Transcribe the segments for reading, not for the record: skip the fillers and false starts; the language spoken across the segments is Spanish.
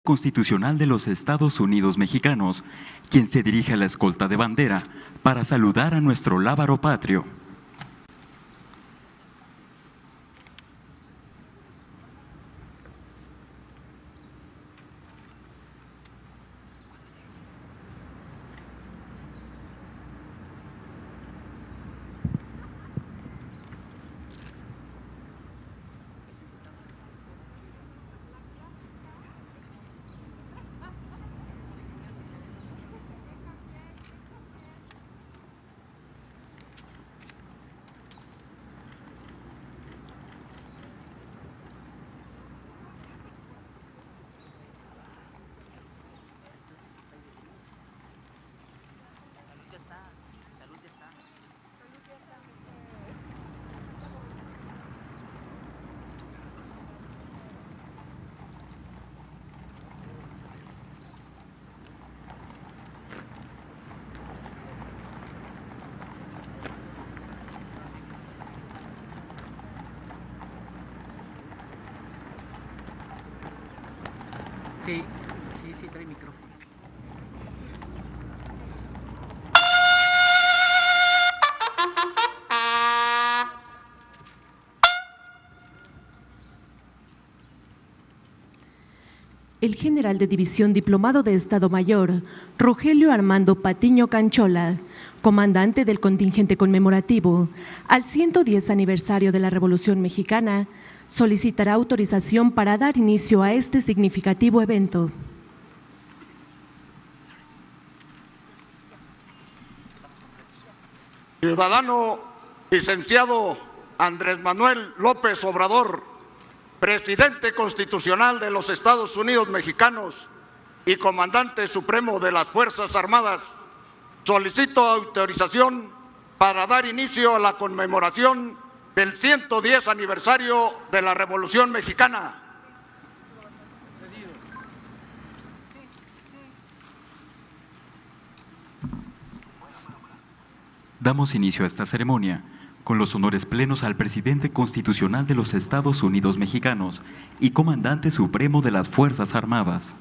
Constitucional de los Estados Unidos Mexicanos, quien se dirige a la escolta de bandera para saludar a nuestro lábaro patrio. Sí, trae micrófono. El general de división diplomado de Estado Mayor, Rogelio Armando Patiño Canchola, comandante del contingente conmemorativo al 110 aniversario de la Revolución Mexicana, solicitará autorización para dar inicio a este significativo evento. Ciudadano licenciado Andrés Manuel López Obrador, Presidente Constitucional de los Estados Unidos Mexicanos y Comandante Supremo de las Fuerzas Armadas, solicito autorización para dar inicio a la conmemoración del 110 aniversario de la Revolución Mexicana. Damos inicio a esta ceremonia con los honores plenos al Presidente Constitucional de los Estados Unidos Mexicanos y Comandante Supremo de las Fuerzas Armadas.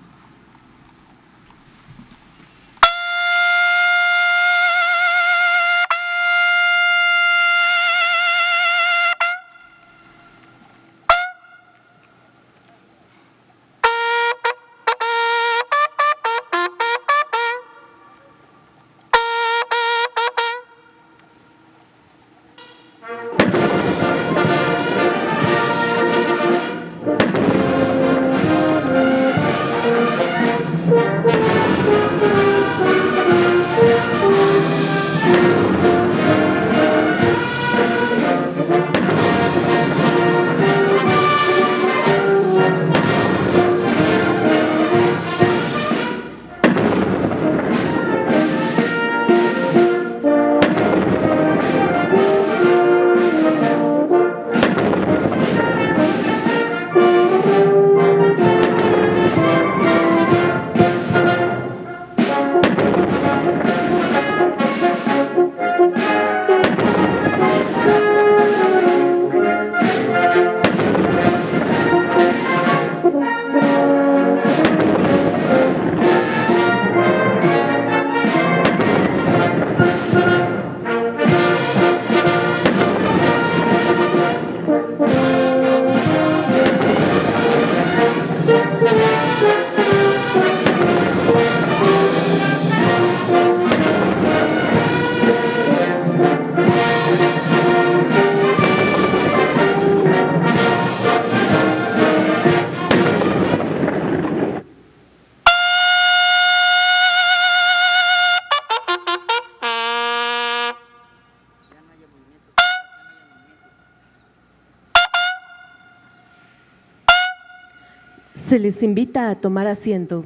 Se les invita a tomar asiento.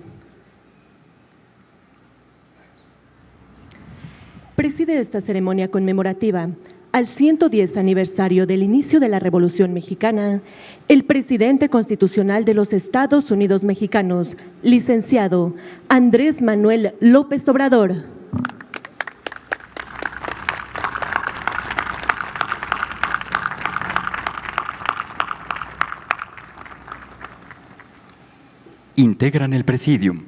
Preside esta ceremonia conmemorativa al 110 aniversario del inicio de la Revolución Mexicana, el Presidente Constitucional de los Estados Unidos Mexicanos, licenciado Andrés Manuel López Obrador. integran el Presidium: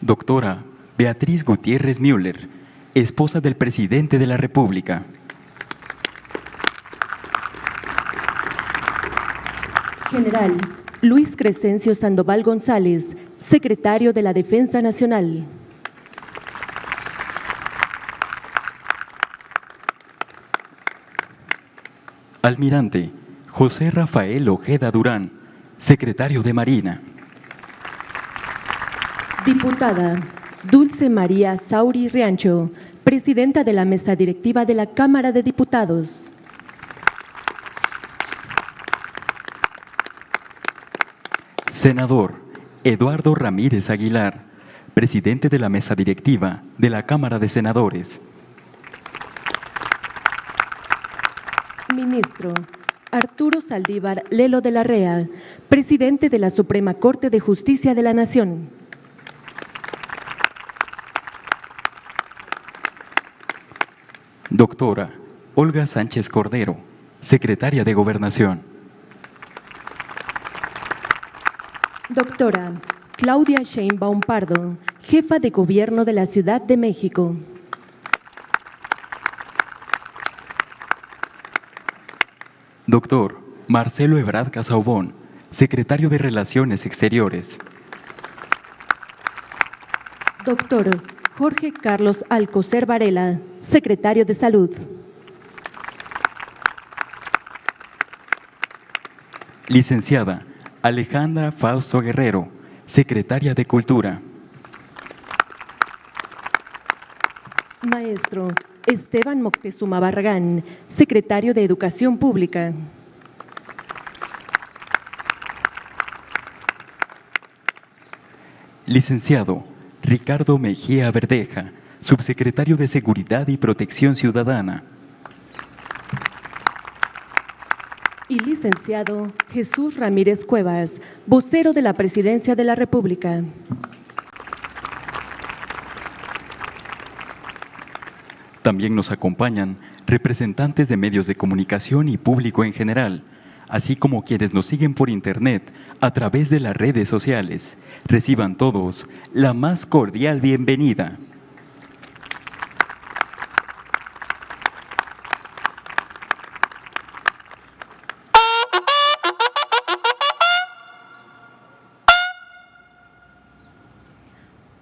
doctora Beatriz Gutiérrez Müller, esposa del Presidente de la República. General Luis Crescencio Sandoval González, secretario de la Defensa Nacional. Almirante José Rafael Ojeda Durán, secretario de Marina. Diputada Dulce María Sauri Riancho, presidenta de la mesa directiva de la Cámara de Diputados. Senador Eduardo Ramírez Aguilar, presidente de la mesa directiva de la Cámara de Senadores. Ministro Arturo Saldívar Lelo de la Rea, presidente de la Suprema Corte de Justicia de la Nación. Doctora Olga Sánchez Cordero, secretaria de Gobernación. Doctora Claudia Sheinbaum Pardo, jefa de Gobierno de la Ciudad de México. Doctor Marcelo Ebrard Casaubon, secretario de Relaciones Exteriores. Doctor Jorge Carlos Alcocer Varela, secretario de Salud. Licenciada Alejandra Fausto Guerrero, secretaria de Cultura. Maestro Esteban Moctezuma Barragán, secretario de Educación Pública. Licenciado Ricardo Mejía Verdeja, subsecretario de Seguridad y Protección Ciudadana. Y licenciado Jesús Ramírez Cuevas, vocero de la Presidencia de la República. También nos acompañan representantes de medios de comunicación y público en general, así como quienes nos siguen por Internet a través de las redes sociales. Reciban todos la más cordial bienvenida.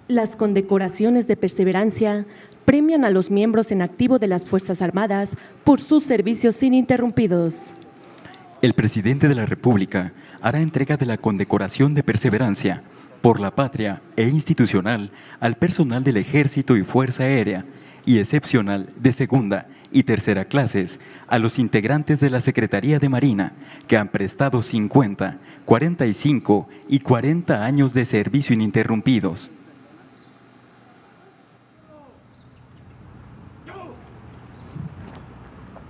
Las condecoraciones de perseverancia premian a los miembros en activo de las Fuerzas Armadas por sus servicios ininterrumpidos. El presidente de la República hará entrega de la condecoración de perseverancia por la patria e institucional al personal del Ejército y Fuerza Aérea y excepcional de segunda y tercera clases a los integrantes de la Secretaría de Marina que han prestado 50, 45 y 40 años de servicio ininterrumpidos.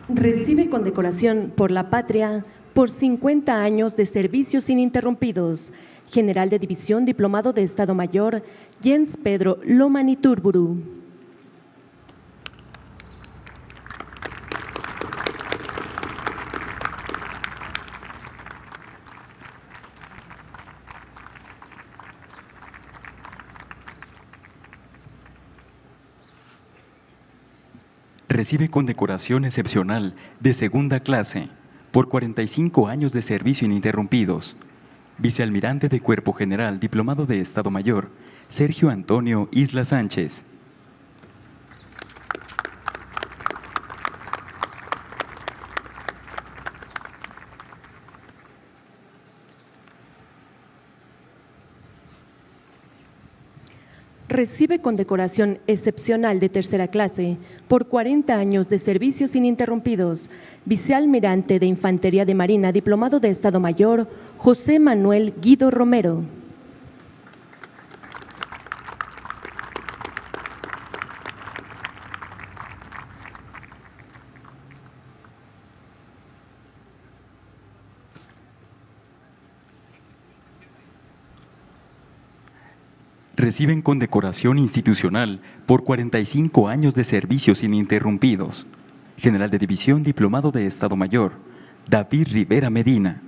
Recibe condecoración por la patria por 50 años de servicios ininterrumpidos. General de División, Diplomado de Estado Mayor, Jens Pedro Lomaniturburu. Recibe condecoración excepcional de segunda clase por 45 años de servicio ininterrumpidos. Vicealmirante de Cuerpo General, Diplomado de Estado Mayor, Sergio Antonio Isla Sánchez. Recibe condecoración excepcional de tercera clase por 40 años de servicios ininterrumpidos. Vicealmirante de Infantería de Marina, Diplomado de Estado Mayor, José Manuel Guido Romero. Reciben condecoración institucional por 45 años de servicios ininterrumpidos. General de División, Diplomado de Estado Mayor, David Rivera Medina.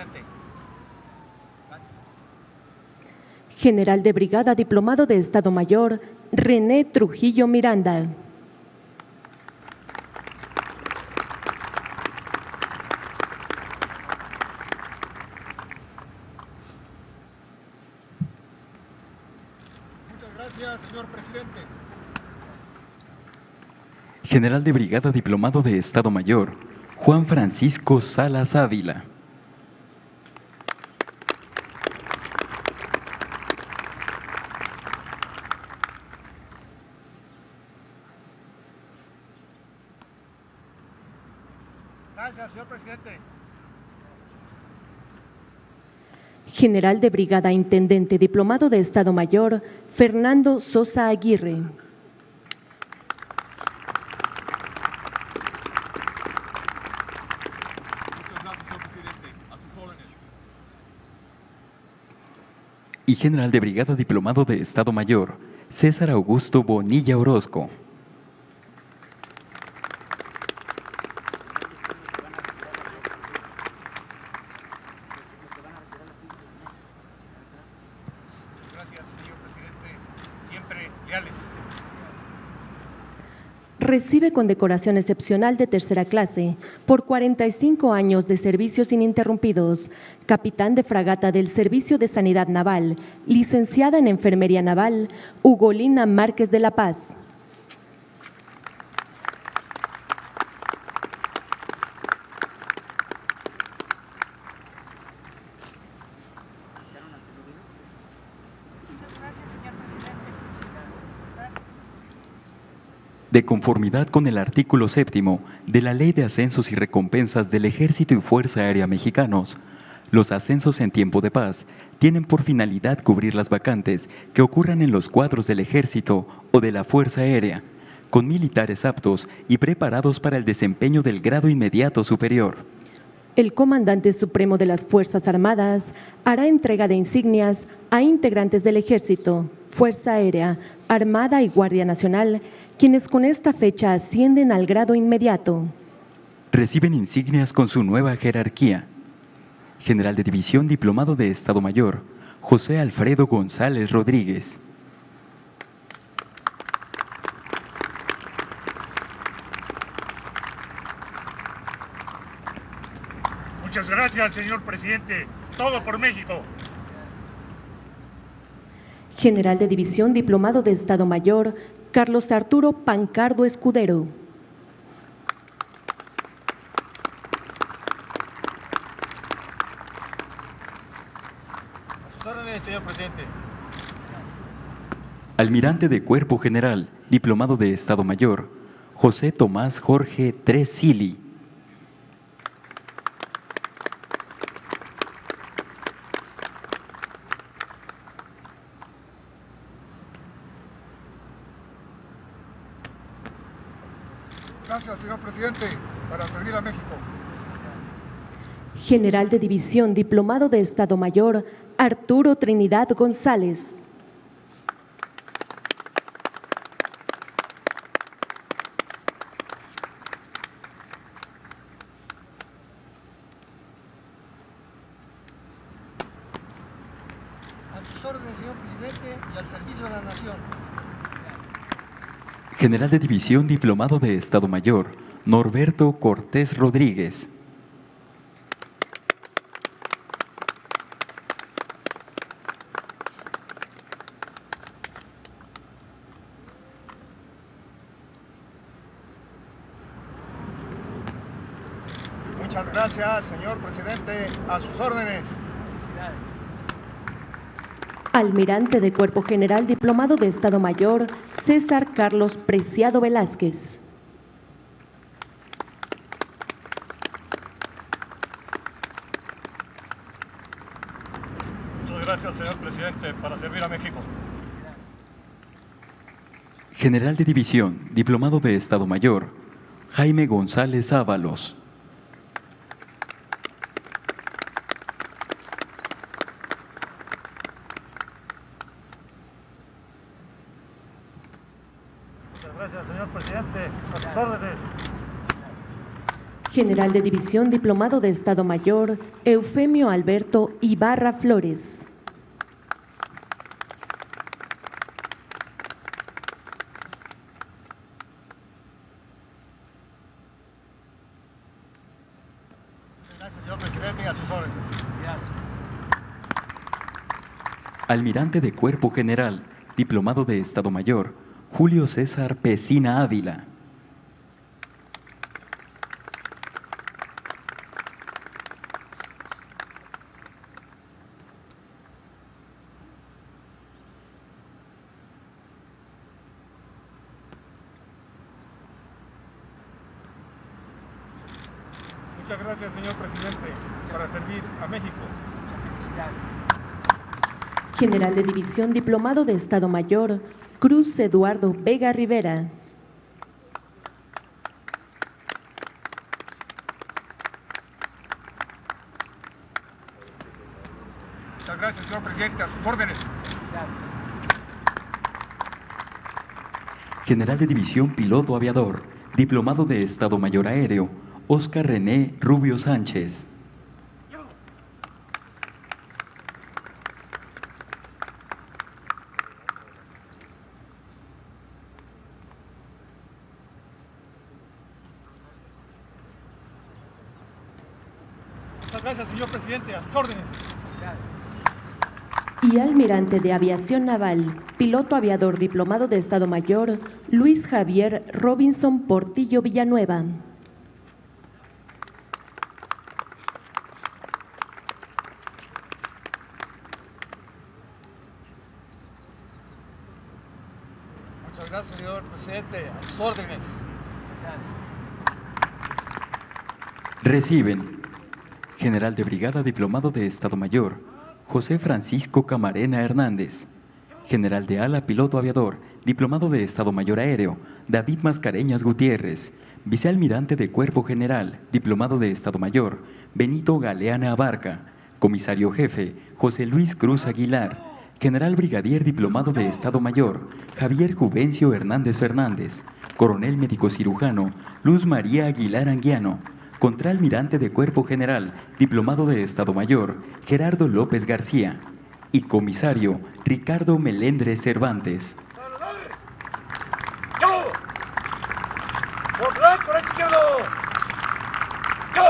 presidente. General de Brigada Diplomado de Estado Mayor, René Trujillo Miranda. Muchas gracias, señor presidente. General de Brigada Diplomado de Estado Mayor, Juan Francisco Salas Ávila. Gracias, señor presidente. General de Brigada Intendente Diplomado de Estado Mayor, Fernando Sosa Aguirre. Muchas gracias, señor presidente. A sus órdenes. Y General de Brigada Diplomado de Estado Mayor, César Augusto Bonilla Orozco. Gracias, señor presidente. Siempre leales. Recibe condecoración excepcional de tercera clase por 45 años de servicios ininterrumpidos. Capitán de fragata del Servicio de Sanidad Naval, licenciada en Enfermería Naval, Ugolina Márquez de la Paz. De conformidad con el artículo 7º de la Ley de Ascensos y Recompensas del Ejército y Fuerza Aérea Mexicanos, los ascensos en tiempo de paz tienen por finalidad cubrir las vacantes que ocurran en los cuadros del Ejército o de la Fuerza Aérea, con militares aptos y preparados para el desempeño del grado inmediato superior. El Comandante Supremo de las Fuerzas Armadas hará entrega de insignias a integrantes del Ejército, Fuerza Aérea, Armada y Guardia Nacional, quienes con esta fecha ascienden al grado inmediato. Reciben insignias con su nueva jerarquía. General de División Diplomado de Estado Mayor, José Alfredo González Rodríguez. Muchas gracias, señor presidente. Todo por México. General de División Diplomado de Estado Mayor, Carlos Arturo Pancardo Escudero. A sus órdenes, señor presidente. Almirante de Cuerpo General, Diplomado de Estado Mayor, José Tomás Jorge Tresili. Gracias, señor presidente, para servir a México. General de División Diplomado de Estado Mayor, Arturo Trinidad González. A sus órdenes, señor presidente, y al servicio de la nación. General de División Diplomado de Estado Mayor, Norberto Cortés Rodríguez. Muchas gracias, señor presidente. A sus órdenes. Almirante de Cuerpo General Diplomado de Estado Mayor, César Carlos Preciado Velázquez. Muchas gracias, señor presidente, para servir a México. General de División, Diplomado de Estado Mayor, Jaime González Ábalos. Muchas gracias, señor presidente. A sus órdenes. General de División Diplomado de Estado Mayor, Eufemio Alberto Ibarra Flores. Gracias, señor presidente, y a sus órdenes. Almirante de Cuerpo General, Diplomado de Estado Mayor, Julio César Pesina Ávila. Muchas gracias, señor presidente, para servir a México. General de División Diplomado de Estado Mayor, Cruz Eduardo Vega Rivera. Muchas gracias, señor presidente, a sus órdenes. General de División Piloto Aviador, Diplomado de Estado Mayor Aéreo, Óscar René Rubio Sánchez. Muchas gracias, señor presidente, a sus órdenes. Y Almirante de Aviación Naval, Piloto Aviador Diplomado de Estado Mayor, Luis Javier Robinson Portillo Villanueva. Muchas gracias, señor presidente, a sus órdenes. Reciben General de Brigada Diplomado de Estado Mayor, José Francisco Camarena Hernández. General de Ala Piloto Aviador, Diplomado de Estado Mayor Aéreo, David Mascareñas Gutiérrez. Vicealmirante de Cuerpo General, Diplomado de Estado Mayor, Benito Galeana Abarca. Comisario Jefe, José Luis Cruz Aguilar. General Brigadier Diplomado de Estado Mayor, Javier Juvencio Hernández Fernández. Coronel Médico Cirujano, Luz María Aguilar Anguiano. Contraalmirante de Cuerpo General, Diplomado de Estado Mayor, Gerardo López García. Y Comisario Ricardo Melendres Cervantes. ¡Yo! ¡Por blanco, derecho, izquierdo! ¡Yo!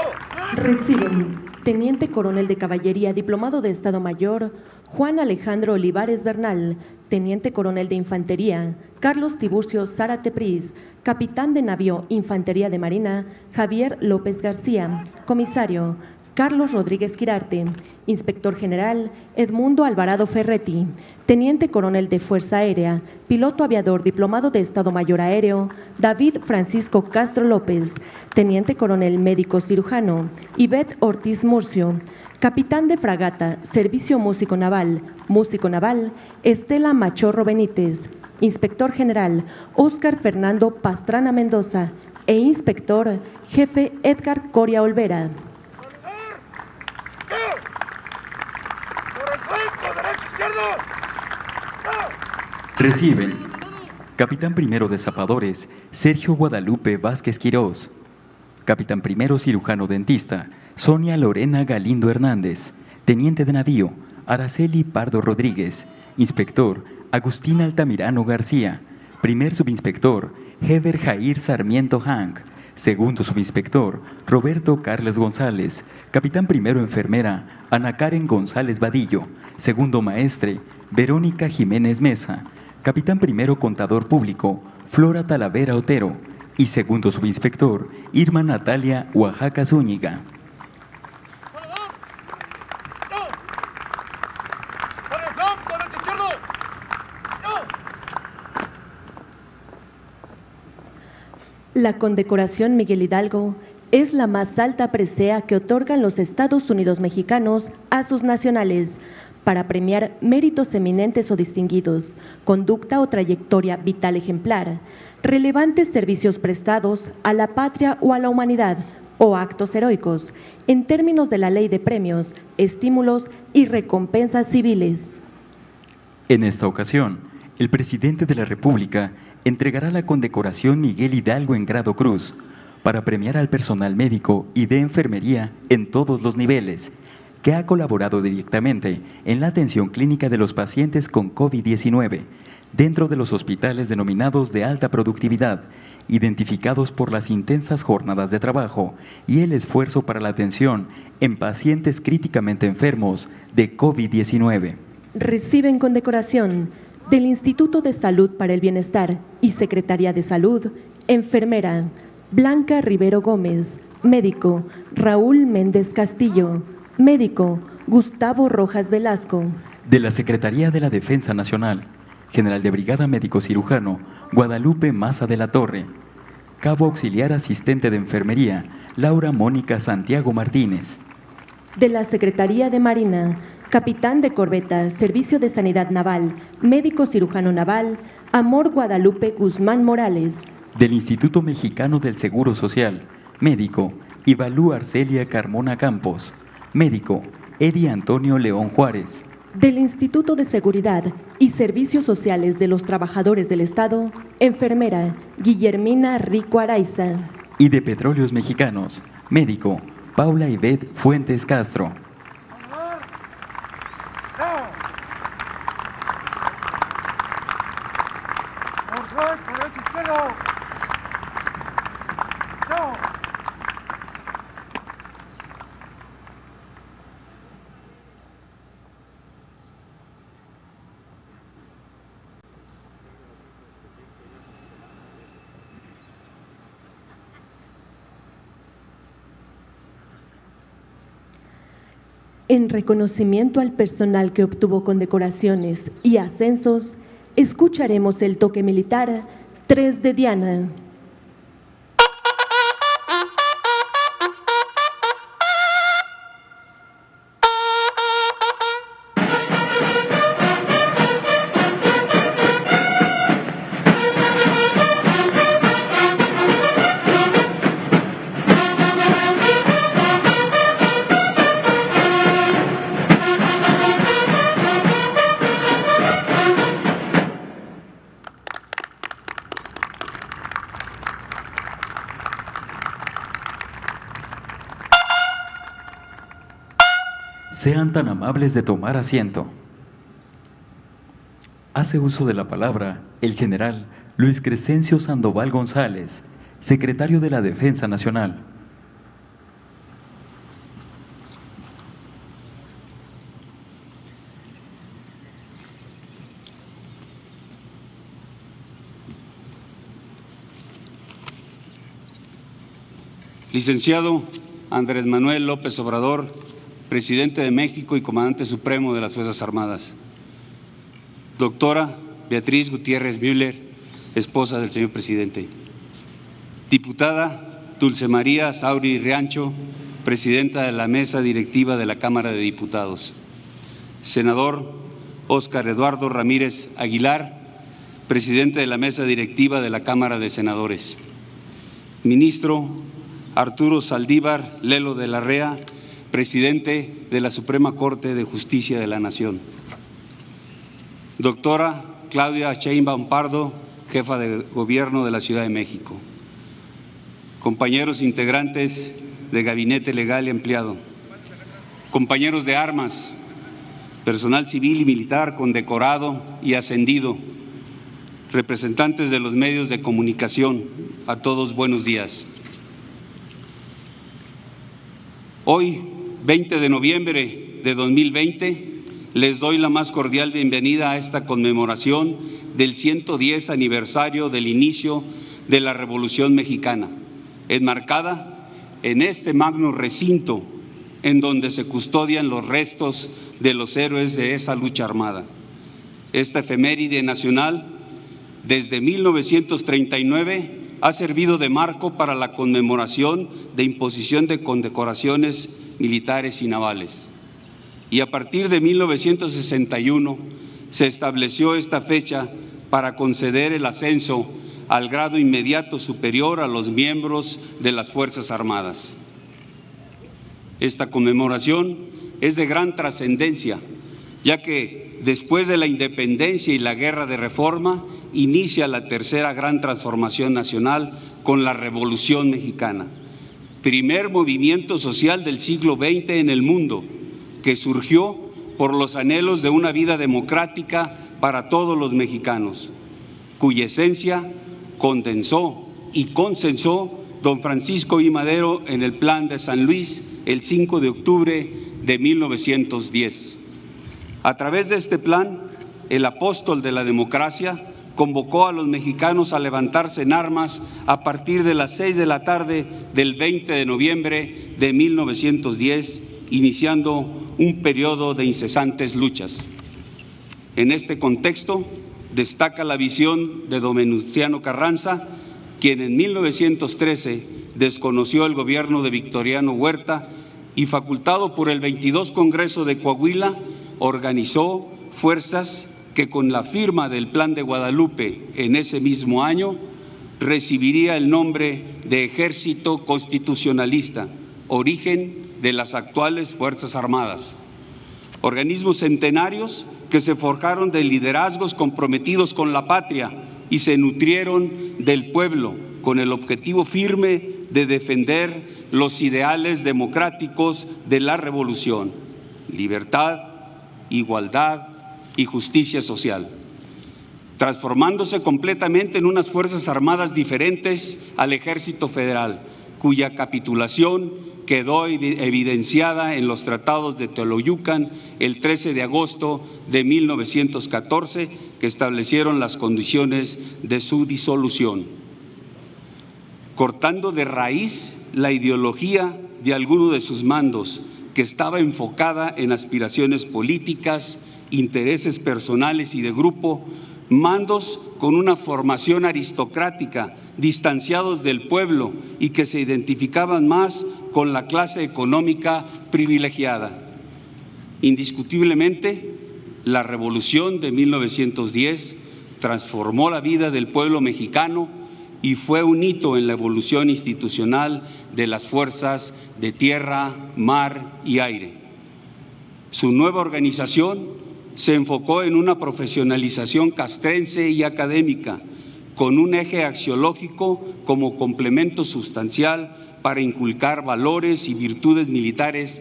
Reciben Teniente Coronel de Caballería, Diplomado de Estado Mayor, Juan Alejandro Olivares Bernal. Teniente Coronel de Infantería, Carlos Tiburcio Zárate Pris. Capitán de Navío Infantería de Marina, Javier López García. Comisario, Carlos Rodríguez Quirarte. Inspector General, Edmundo Alvarado Ferretti. Teniente Coronel de Fuerza Aérea, Piloto Aviador Diplomado de Estado Mayor Aéreo, David Francisco Castro López. Teniente Coronel Médico Cirujano, Ivette Ortiz Murcio. Capitán de Fragata, Servicio Músico Naval, Estela Machorro Benítez. Inspector General, Óscar Fernando Pastrana Mendoza. E Inspector Jefe Edgar Coria Olvera. ¡Por el flanco, derecho, izquierdo! Reciben Capitán Primero de Zapadores, Sergio Guadalupe Vázquez Quirós. Capitán Primero Cirujano Dentista, Sonia Lorena Galindo Hernández. Teniente de Navío, Araceli Pardo Rodríguez. Inspector, Agustín Altamirano García. Primer Subinspector, Heber Jair Sarmiento Hank. Segundo Subinspector, Roberto Carles González. Capitán Primero Enfermera, Ana Karen González Vadillo. Segundo Maestre, Verónica Jiménez Mesa. Capitán Primero Contador Público, Flora Talavera Otero. Y segundo Subinspector, Irma Natalia Oaxaca Zúñiga. ¡Por el flanco, derecho, izquierdo! La condecoración Miguel Hidalgo es la más alta presea que otorgan los Estados Unidos mexicanos a sus nacionales para premiar méritos eminentes o distinguidos, conducta o trayectoria vital ejemplar, relevantes servicios prestados a la patria o a la humanidad o actos heroicos, en términos de la Ley de Premios, Estímulos y Recompensas Civiles. En esta ocasión, el presidente de la República entregará la condecoración Miguel Hidalgo en grado cruz para premiar al personal médico y de enfermería en todos los niveles, que ha colaborado directamente en la atención clínica de los pacientes con COVID-19 dentro de los hospitales denominados de alta productividad, identificados por las intensas jornadas de trabajo y el esfuerzo para la atención en pacientes críticamente enfermos de COVID-19. Reciben condecoración del Instituto de Salud para el Bienestar y Secretaría de Salud, enfermera Blanca Rivero Gómez, médico Raúl Méndez Castillo, médico Gustavo Rojas Velasco. De la Secretaría de la Defensa Nacional, General de Brigada Médico Cirujano Guadalupe Maza de la Torre, Cabo Auxiliar Asistente de Enfermería Laura Mónica Santiago Martínez. De la Secretaría de Marina, Capitán de Corbeta, Servicio de Sanidad Naval, Médico Cirujano Naval, Amor Guadalupe Guzmán Morales. Del Instituto Mexicano del Seguro Social, médico Ivalú Arcelia Carmona Campos, médico Eddie Antonio León Juárez. Del Instituto de Seguridad y Servicios Sociales de los Trabajadores del Estado, enfermera Guillermina Rico Araiza. Y de Petróleos Mexicanos, médico Paula Ivette Fuentes Castro. En reconocimiento al personal que obtuvo condecoraciones y ascensos, escucharemos el toque militar 3 de Diana. Sean tan amables de tomar asiento. Hace uso de la palabra el general Luis Crescencio Sandoval González, secretario de la Defensa Nacional. Licenciado Andrés Manuel López Obrador, Presidente de México y Comandante Supremo de las Fuerzas Armadas. Doctora Beatriz Gutiérrez Müller, esposa del señor Presidente. Diputada Dulce María Sauri Riancho, Presidenta de la Mesa Directiva de la Cámara de Diputados. Senador Óscar Eduardo Ramírez Aguilar, Presidente de la Mesa Directiva de la Cámara de Senadores. Ministro Arturo Saldívar Lelo de la Rea, Presidente de la Suprema Corte de Justicia de la Nación. Doctora Claudia Sheinbaum Pardo, Jefa de Gobierno de la Ciudad de México. Compañeros integrantes de Gabinete Legal y Empleado. Compañeros de armas, personal civil y militar condecorado y ascendido. Representantes de los medios de comunicación, a todos buenos días. Hoy, 20 de noviembre de 2020, les doy la más cordial bienvenida a esta conmemoración del 110 aniversario del inicio de la Revolución Mexicana, enmarcada en este magno recinto en donde se custodian los restos de los héroes de esa lucha armada. Esta efeméride nacional, desde 1939, ha servido de marco para la conmemoración de imposición de condecoraciones militares y navales. Y a partir de 1961 se estableció esta fecha para conceder el ascenso al grado inmediato superior a los miembros de las Fuerzas Armadas. Esta conmemoración es de gran trascendencia, ya que después de la independencia y la guerra de reforma, inicia la tercera gran transformación nacional con la Revolución Mexicana, primer movimiento social del siglo XX en el mundo, que surgió por los anhelos de una vida democrática para todos los mexicanos, cuya esencia condensó y consensó don Francisco I. Madero en el Plan de San Luis el 5 de octubre de 1910. A través de este plan, el apóstol de la democracia convocó a los mexicanos a levantarse en armas a partir de las 6 de la tarde del 20 de noviembre de 1910, iniciando un periodo de incesantes luchas. En este contexto, destaca la visión de don Venustiano Carranza, quien en 1913 desconoció el gobierno de Victoriano Huerta y, facultado por el 22 Congreso de Coahuila, organizó fuerzas que, con la firma del Plan de Guadalupe en ese mismo año, recibiría el nombre de Ejército Constitucionalista, origen de las actuales Fuerzas Armadas. Organismos centenarios que se forjaron de liderazgos comprometidos con la patria y se nutrieron del pueblo con el objetivo firme de defender los ideales democráticos de la revolución: libertad, igualdad y justicia social, transformándose completamente en unas Fuerzas Armadas diferentes al Ejército Federal, cuya capitulación quedó evidenciada en los tratados de Teoloyucan el 13 de agosto de 1914, que establecieron las condiciones de su disolución, cortando de raíz la ideología de alguno de sus mandos, que estaba enfocada en aspiraciones políticas, intereses personales y de grupo, mandos con una formación aristocrática, distanciados del pueblo y que se identificaban más con la clase económica privilegiada. Indiscutiblemente, la Revolución de 1910 transformó la vida del pueblo mexicano y fue un hito en la evolución institucional de las fuerzas de tierra, mar y aire. Su nueva organización se enfocó en una profesionalización castrense y académica, con un eje axiológico como complemento sustancial para inculcar valores y virtudes militares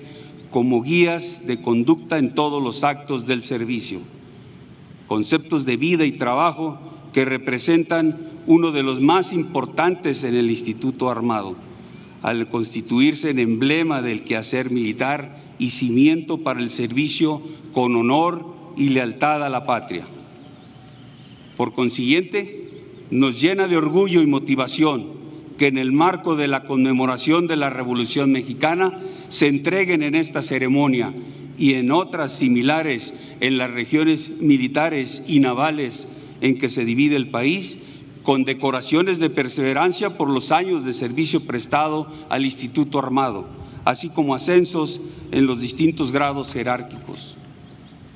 como guías de conducta en todos los actos del servicio. Conceptos de vida y trabajo que representan uno de los más importantes en el Instituto Armado, al constituirse en emblema del quehacer militar y cimiento para el servicio con honor y lealtad a la patria. Por consiguiente, nos llena de orgullo y motivación que en el marco de la conmemoración de la Revolución Mexicana se entreguen en esta ceremonia y en otras similares en las regiones militares y navales en que se divide el país, condecoraciones de perseverancia por los años de servicio prestado al Instituto Armado, así como ascensos en los distintos grados jerárquicos.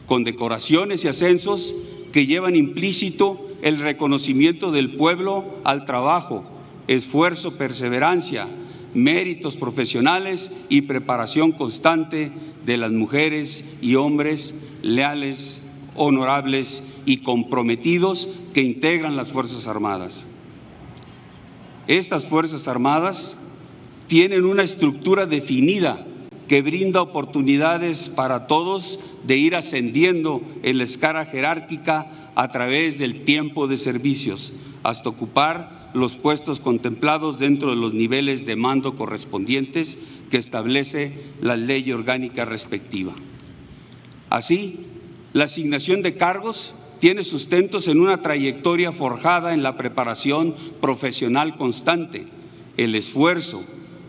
Condecoraciones y ascensos que llevan implícito el reconocimiento del pueblo al trabajo, esfuerzo, perseverancia, méritos profesionales y preparación constante de las mujeres y hombres leales, honorables y comprometidos que integran las Fuerzas Armadas. Estas Fuerzas Armadas tienen una estructura definida que brinda oportunidades para todos de ir ascendiendo en la escala jerárquica a través del tiempo de servicios, hasta ocupar los puestos contemplados dentro de los niveles de mando correspondientes que establece la ley orgánica respectiva. Así, la asignación de cargos tiene sustentos en una trayectoria forjada en la preparación profesional constante, el esfuerzo,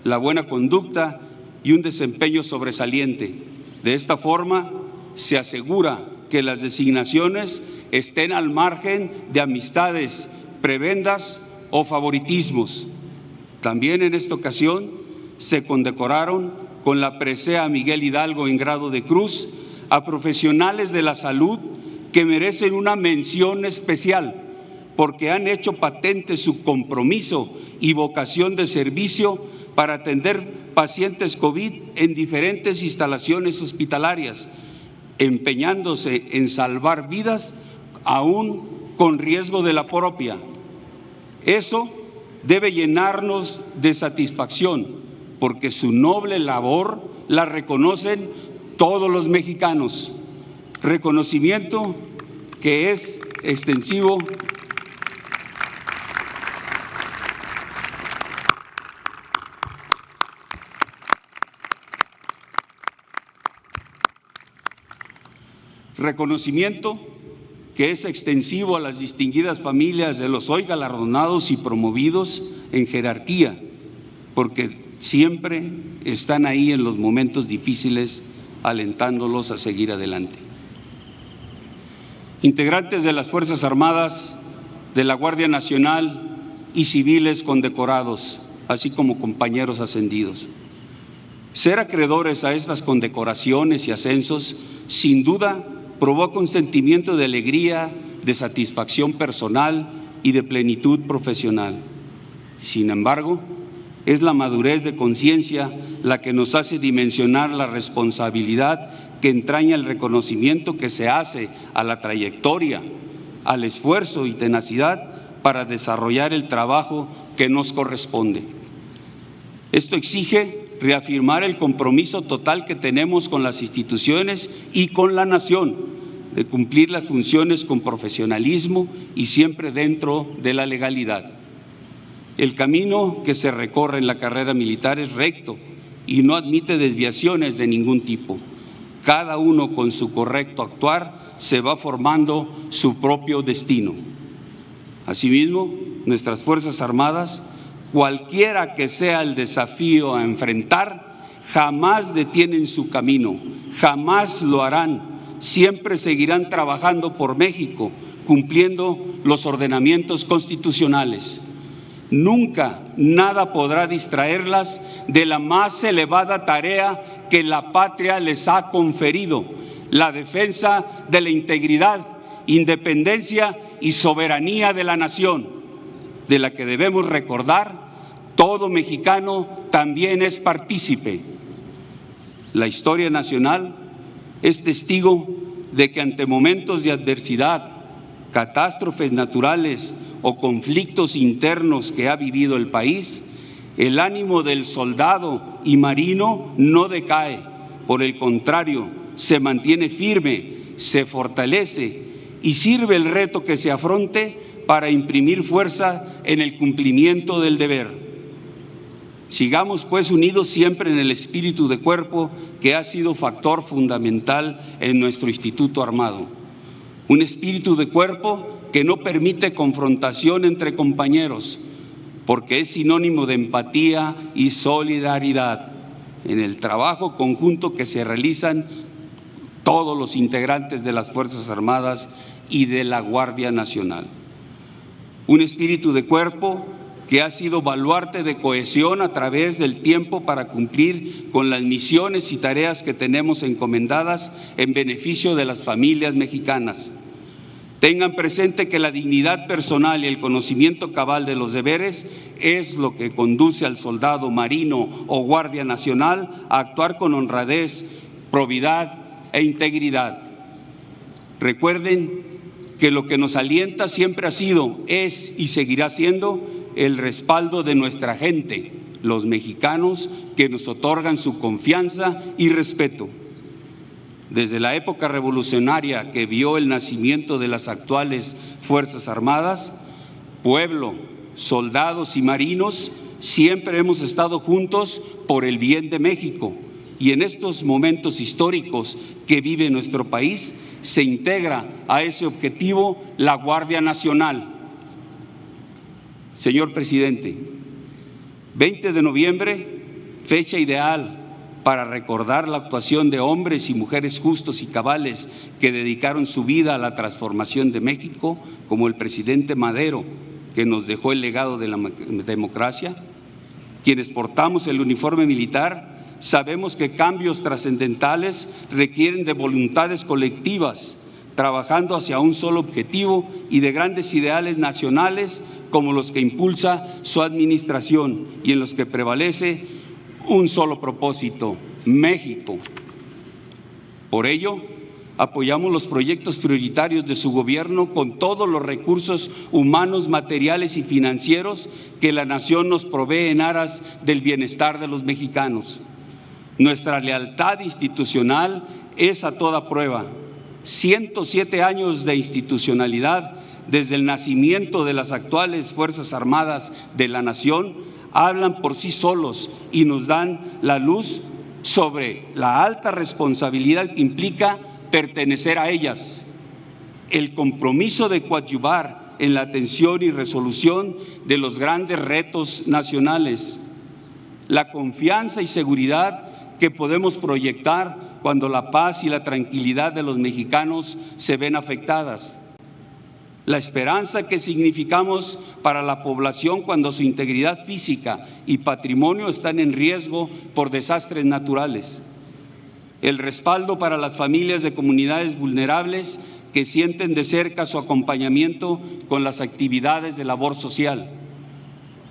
la buena conducta y un desempeño sobresaliente. De esta forma, se asegura que las designaciones estén al margen de amistades, prebendas o favoritismos. También en esta ocasión se condecoraron con la presea Miguel Hidalgo en grado de cruz a profesionales de la salud que merecen una mención especial porque han hecho patente su compromiso y vocación de servicio para atender pacientes COVID en diferentes instalaciones hospitalarias, empeñándose en salvar vidas aún con riesgo de la propia. Eso debe llenarnos de satisfacción, porque su noble labor la reconocen todos los mexicanos. Reconocimiento que es extensivo a las distinguidas familias de los hoy galardonados y promovidos en jerarquía, porque siempre están ahí en los momentos difíciles, alentándolos a seguir adelante. Integrantes de las Fuerzas Armadas, de la Guardia Nacional y civiles condecorados, así como compañeros ascendidos. Ser acreedores a estas condecoraciones y ascensos, sin duda, provoca un sentimiento de alegría, de satisfacción personal y de plenitud profesional. Sin embargo, es la madurez de conciencia la que nos hace dimensionar la responsabilidad que entraña el reconocimiento que se hace a la trayectoria, al esfuerzo y tenacidad para desarrollar el trabajo que nos corresponde. Esto exige reafirmar el compromiso total que tenemos con las instituciones y con la nación, de cumplir las funciones con profesionalismo y siempre dentro de la legalidad. El camino que se recorre en la carrera militar es recto y no admite desviaciones de ningún tipo. Cada uno con su correcto actuar se va formando su propio destino. Asimismo, nuestras Fuerzas Armadas, cualquiera que sea el desafío a enfrentar, jamás detienen su camino, jamás lo harán. Siempre seguirán trabajando por México, cumpliendo los ordenamientos constitucionales. Nunca nada podrá distraerlas de la más elevada tarea que la patria les ha conferido, la defensa de la integridad, independencia y soberanía de la nación, de la que debemos recordar, todo mexicano también es partícipe. La historia nacional es testigo de que ante momentos de adversidad, catástrofes naturales o conflictos internos que ha vivido el país, el ánimo del soldado y marino no decae, por el contrario, se mantiene firme, se fortalece y sirve el reto que se afronte para imprimir fuerza en el cumplimiento del deber. Sigamos pues unidos siempre en el espíritu de cuerpo que ha sido factor fundamental en nuestro Instituto Armado. Un espíritu de cuerpo que no permite confrontación entre compañeros, porque es sinónimo de empatía y solidaridad en el trabajo conjunto que se realizan todos los integrantes de las Fuerzas Armadas y de la Guardia Nacional. Un espíritu de cuerpo que ha sido baluarte de cohesión a través del tiempo para cumplir con las misiones y tareas que tenemos encomendadas en beneficio de las familias mexicanas. Tengan presente que la dignidad personal y el conocimiento cabal de los deberes es lo que conduce al soldado marino o guardia nacional a actuar con honradez, probidad e integridad. Recuerden que lo que nos alienta siempre ha sido, es y seguirá siendo el respaldo de nuestra gente, los mexicanos que nos otorgan su confianza y respeto. Desde la época revolucionaria que vio el nacimiento de las actuales Fuerzas Armadas, pueblo, soldados y marinos, siempre hemos estado juntos por el bien de México, y en estos momentos históricos que vive nuestro país, se integra a ese objetivo la Guardia Nacional. Señor presidente, 20 de noviembre, fecha ideal para recordar la actuación de hombres y mujeres justos y cabales que dedicaron su vida a la transformación de México, como el presidente Madero, que nos dejó el legado de la democracia. Quienes portamos el uniforme militar sabemos que cambios trascendentales requieren de voluntades colectivas, trabajando hacia un solo objetivo y de grandes ideales nacionales como los que impulsa su administración y en los que prevalece un solo propósito: México. Por ello, Apoyamos los proyectos prioritarios de su gobierno con todos los recursos humanos, materiales y financieros que la nación nos provee en aras del bienestar de los mexicanos. Nuestra lealtad institucional es a toda prueba. 107 años de institucionalidad desde el nacimiento de las actuales Fuerzas Armadas de la nación hablan por sí solos y nos dan la luz sobre la alta responsabilidad que implica pertenecer a ellas, el compromiso de coadyuvar en la atención y resolución de los grandes retos nacionales, la confianza y seguridad que podemos proyectar cuando la paz y la tranquilidad de los mexicanos se ven afectadas, la esperanza que significamos para la población cuando su integridad física y patrimonio están en riesgo por desastres naturales, el respaldo para las familias de comunidades vulnerables que sienten de cerca su acompañamiento con las actividades de labor social,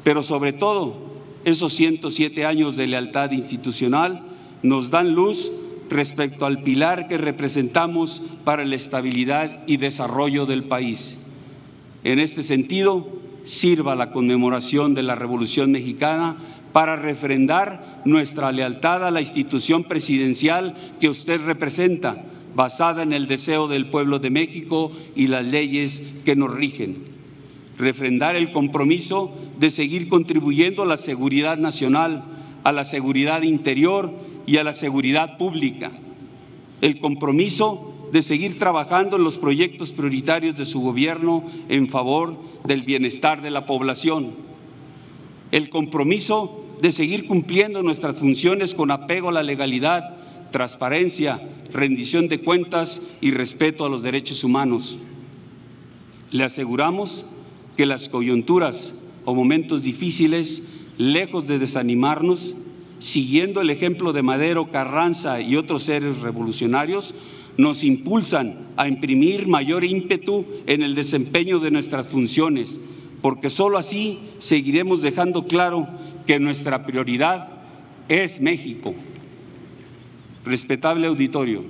pero sobre todo esos 107 años de lealtad institucional nos dan luz respecto al pilar que representamos para la estabilidad y desarrollo del país. En este sentido, sirva la conmemoración de la Revolución Mexicana para refrendar nuestra lealtad a la institución presidencial que usted representa, basada en el deseo del pueblo de México y las leyes que nos rigen. Refrendar el compromiso de seguir contribuyendo a la seguridad nacional, a la seguridad interior y a la seguridad pública. El compromiso de seguir trabajando en los proyectos prioritarios de su gobierno en favor del bienestar de la población. El compromiso de seguir cumpliendo nuestras funciones con apego a la legalidad, transparencia, rendición de cuentas y respeto a los derechos humanos. Le aseguramos que las coyunturas o momentos difíciles, lejos de desanimarnos, siguiendo el ejemplo de Madero, Carranza y otros seres revolucionarios, nos impulsan a imprimir mayor ímpetu en el desempeño de nuestras funciones, porque solo así seguiremos dejando claro que nuestra prioridad es México. Respetable auditorio,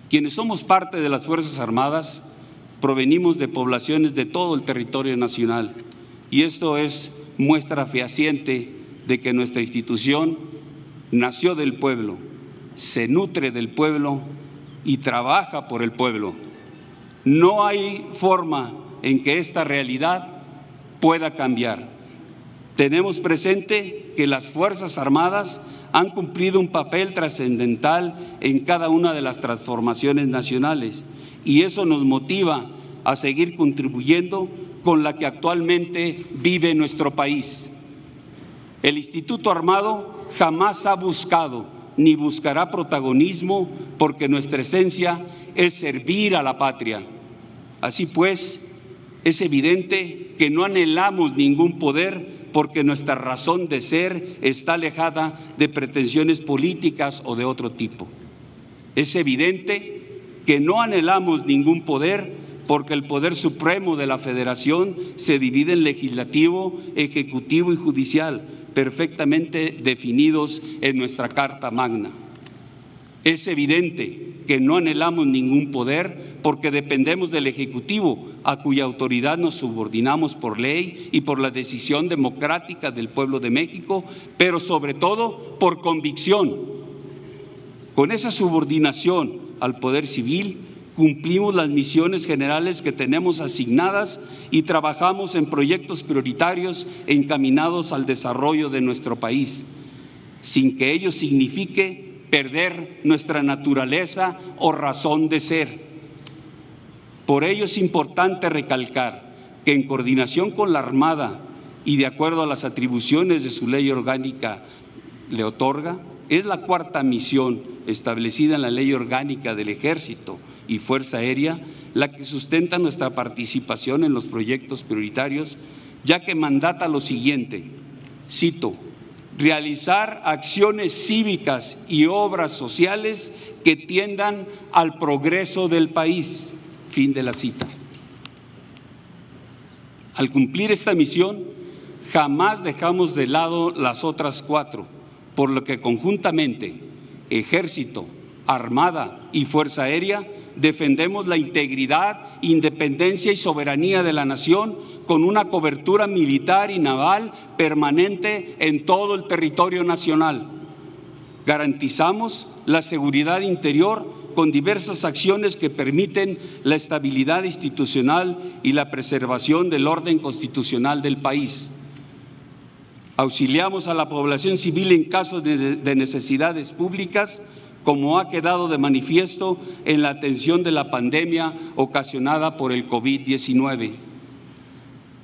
quienes somos parte de las Fuerzas Armadas provenimos de poblaciones de todo el territorio nacional y esto es muestra fehaciente de que nuestra institución nació del pueblo, se nutre del pueblo y trabaja por el pueblo. No hay forma en que esta realidad pueda cambiar. Tenemos presente que las Fuerzas Armadas han cumplido un papel trascendental en cada una de las transformaciones nacionales y eso nos motiva a seguir contribuyendo con la que actualmente vive nuestro país. El Instituto Armado jamás ha buscado ni buscará protagonismo porque nuestra esencia es servir a la patria. Así pues, es evidente que no anhelamos ningún poder porque nuestra razón de ser está alejada de pretensiones políticas o de otro tipo. Es evidente que no anhelamos ningún poder porque el poder supremo de la Federación se divide en legislativo, ejecutivo y judicial, perfectamente definidos en nuestra Carta Magna. Es evidente que no anhelamos ningún poder porque dependemos del Ejecutivo, a cuya autoridad nos subordinamos por ley y por la decisión democrática del pueblo de México, pero sobre todo por convicción. Con esa subordinación al poder civil, cumplimos las misiones generales que tenemos asignadas y trabajamos en proyectos prioritarios encaminados al desarrollo de nuestro país, sin que ello signifique perder nuestra naturaleza o razón de ser. Por ello es importante recalcar que en coordinación con la Armada y de acuerdo a las atribuciones de su ley orgánica le otorga, es la cuarta misión establecida en la Ley Orgánica del Ejército y Fuerza Aérea la que sustenta nuestra participación en los proyectos prioritarios, ya que mandata lo siguiente, cito, realizar acciones cívicas y obras sociales que tiendan al progreso del país. Fin de la cita. Al cumplir esta misión, jamás dejamos de lado las otras cuatro, por lo que conjuntamente Ejército, Armada y Fuerza Aérea, defendemos la integridad, independencia y soberanía de la nación con una cobertura militar y naval permanente en todo el territorio nacional. Garantizamos la seguridad interior con diversas acciones que permiten la estabilidad institucional y la preservación del orden constitucional del país. Auxiliamos a la población civil en casos de necesidades públicas, como ha quedado de manifiesto en la atención de la pandemia ocasionada por el COVID-19.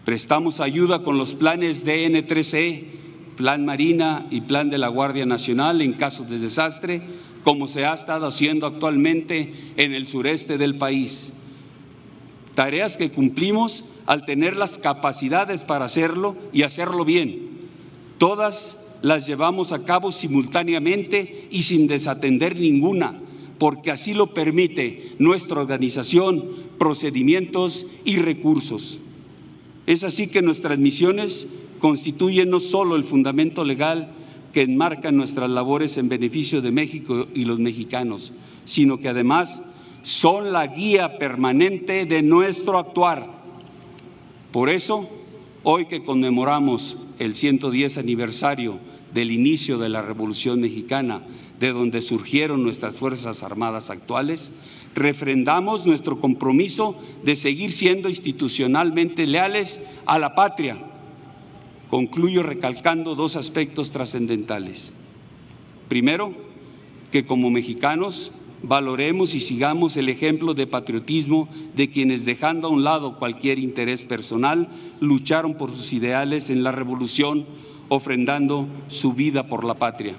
Prestamos ayuda con los planes DN3E, Plan Marina y Plan de la Guardia Nacional en casos de desastre, como se ha estado haciendo actualmente en el sureste del país. Tareas que cumplimos al tener las capacidades para hacerlo y hacerlo bien. Todas las llevamos a cabo simultáneamente y sin desatender ninguna, porque así lo permite nuestra organización, procedimientos y recursos. Es así que nuestras misiones constituyen no solo el fundamento legal que enmarca nuestras labores en beneficio de México y los mexicanos, sino que además son la guía permanente de nuestro actuar. Por eso, hoy que conmemoramos el 110 aniversario del inicio de la Revolución Mexicana, de donde surgieron nuestras Fuerzas Armadas actuales, refrendamos nuestro compromiso de seguir siendo institucionalmente leales a la patria. Concluyo recalcando dos aspectos trascendentales. Primero, que como mexicanos valoremos y sigamos el ejemplo de patriotismo de quienes, dejando a un lado cualquier interés personal, lucharon por sus ideales en la revolución, ofrendando su vida por la patria.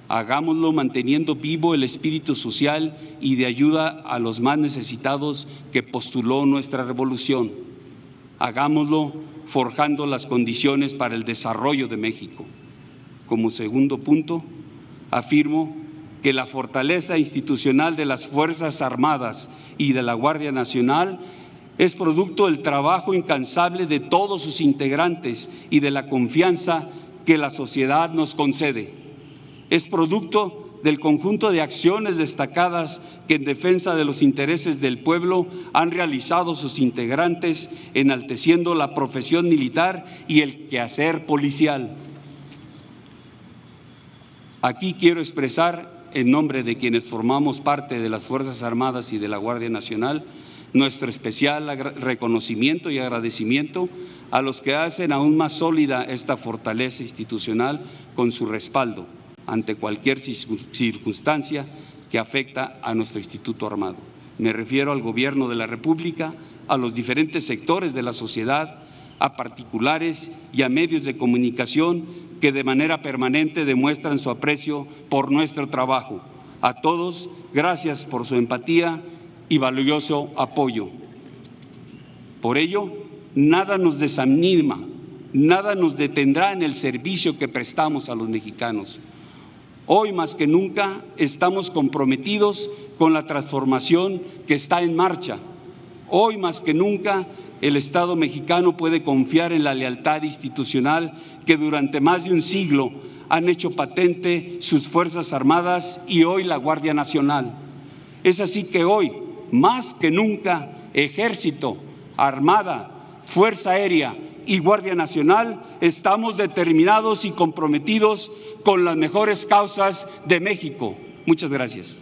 Hagámoslo manteniendo vivo el espíritu social y de ayuda a los más necesitados que postuló nuestra revolución. Hagámoslo forjando las condiciones para el desarrollo de México. Como segundo punto, afirmo que la fortaleza institucional de las Fuerzas Armadas y de la Guardia Nacional es producto del trabajo incansable de todos sus integrantes y de la confianza que la sociedad nos concede. Es producto del conjunto de acciones destacadas que en defensa de los intereses del pueblo han realizado sus integrantes, enalteciendo la profesión militar y el quehacer policial. Aquí quiero expresar, en nombre de quienes formamos parte de las Fuerzas Armadas y de la Guardia Nacional, nuestro especial reconocimiento y agradecimiento a los que hacen aún más sólida esta fortaleza institucional con su respaldo ante cualquier circunstancia que afecta a nuestro Instituto Armado. Me refiero al Gobierno de la República, a los diferentes sectores de la sociedad, a particulares y a medios de comunicación que de manera permanente demuestran su aprecio por nuestro trabajo. A todos, gracias por su empatía y valioso apoyo. Por ello, nada nos desanima, nada nos detendrá en el servicio que prestamos a los mexicanos. Hoy más que nunca estamos comprometidos con la transformación que está en marcha. Hoy más que nunca el Estado mexicano puede confiar en la lealtad institucional que durante más de un siglo han hecho patente sus Fuerzas Armadas y hoy la Guardia Nacional. Es así que hoy, más que nunca, Ejército, Armada, Fuerza Aérea y Guardia Nacional estamos determinados y comprometidos con las mejores causas de México. Muchas gracias.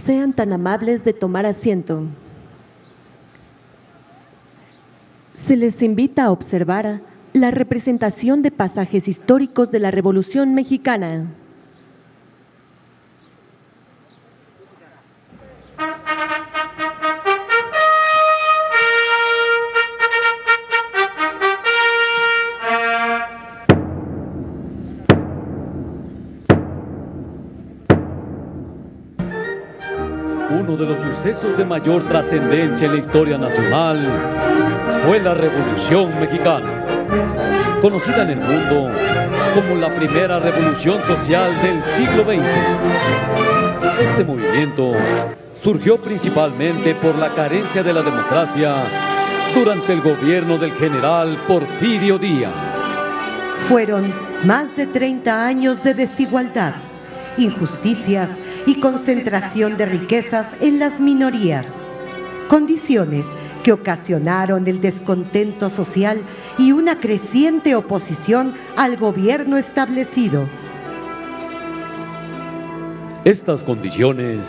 Sean tan amables de tomar asiento. Se les invita a observar la representación de pasajes históricos de la Revolución Mexicana. Uno de los sucesos de mayor trascendencia en la historia nacional fue la Revolución Mexicana, conocida en el mundo como la primera revolución social del siglo XX. Este movimiento surgió principalmente por la carencia de la democracia durante el gobierno del general Porfirio Díaz. Fueron más de 30 años de desigualdad, injusticias y concentración de riquezas en las minorías, condiciones que ocasionaron el descontento social y una creciente oposición al gobierno establecido. Estas condiciones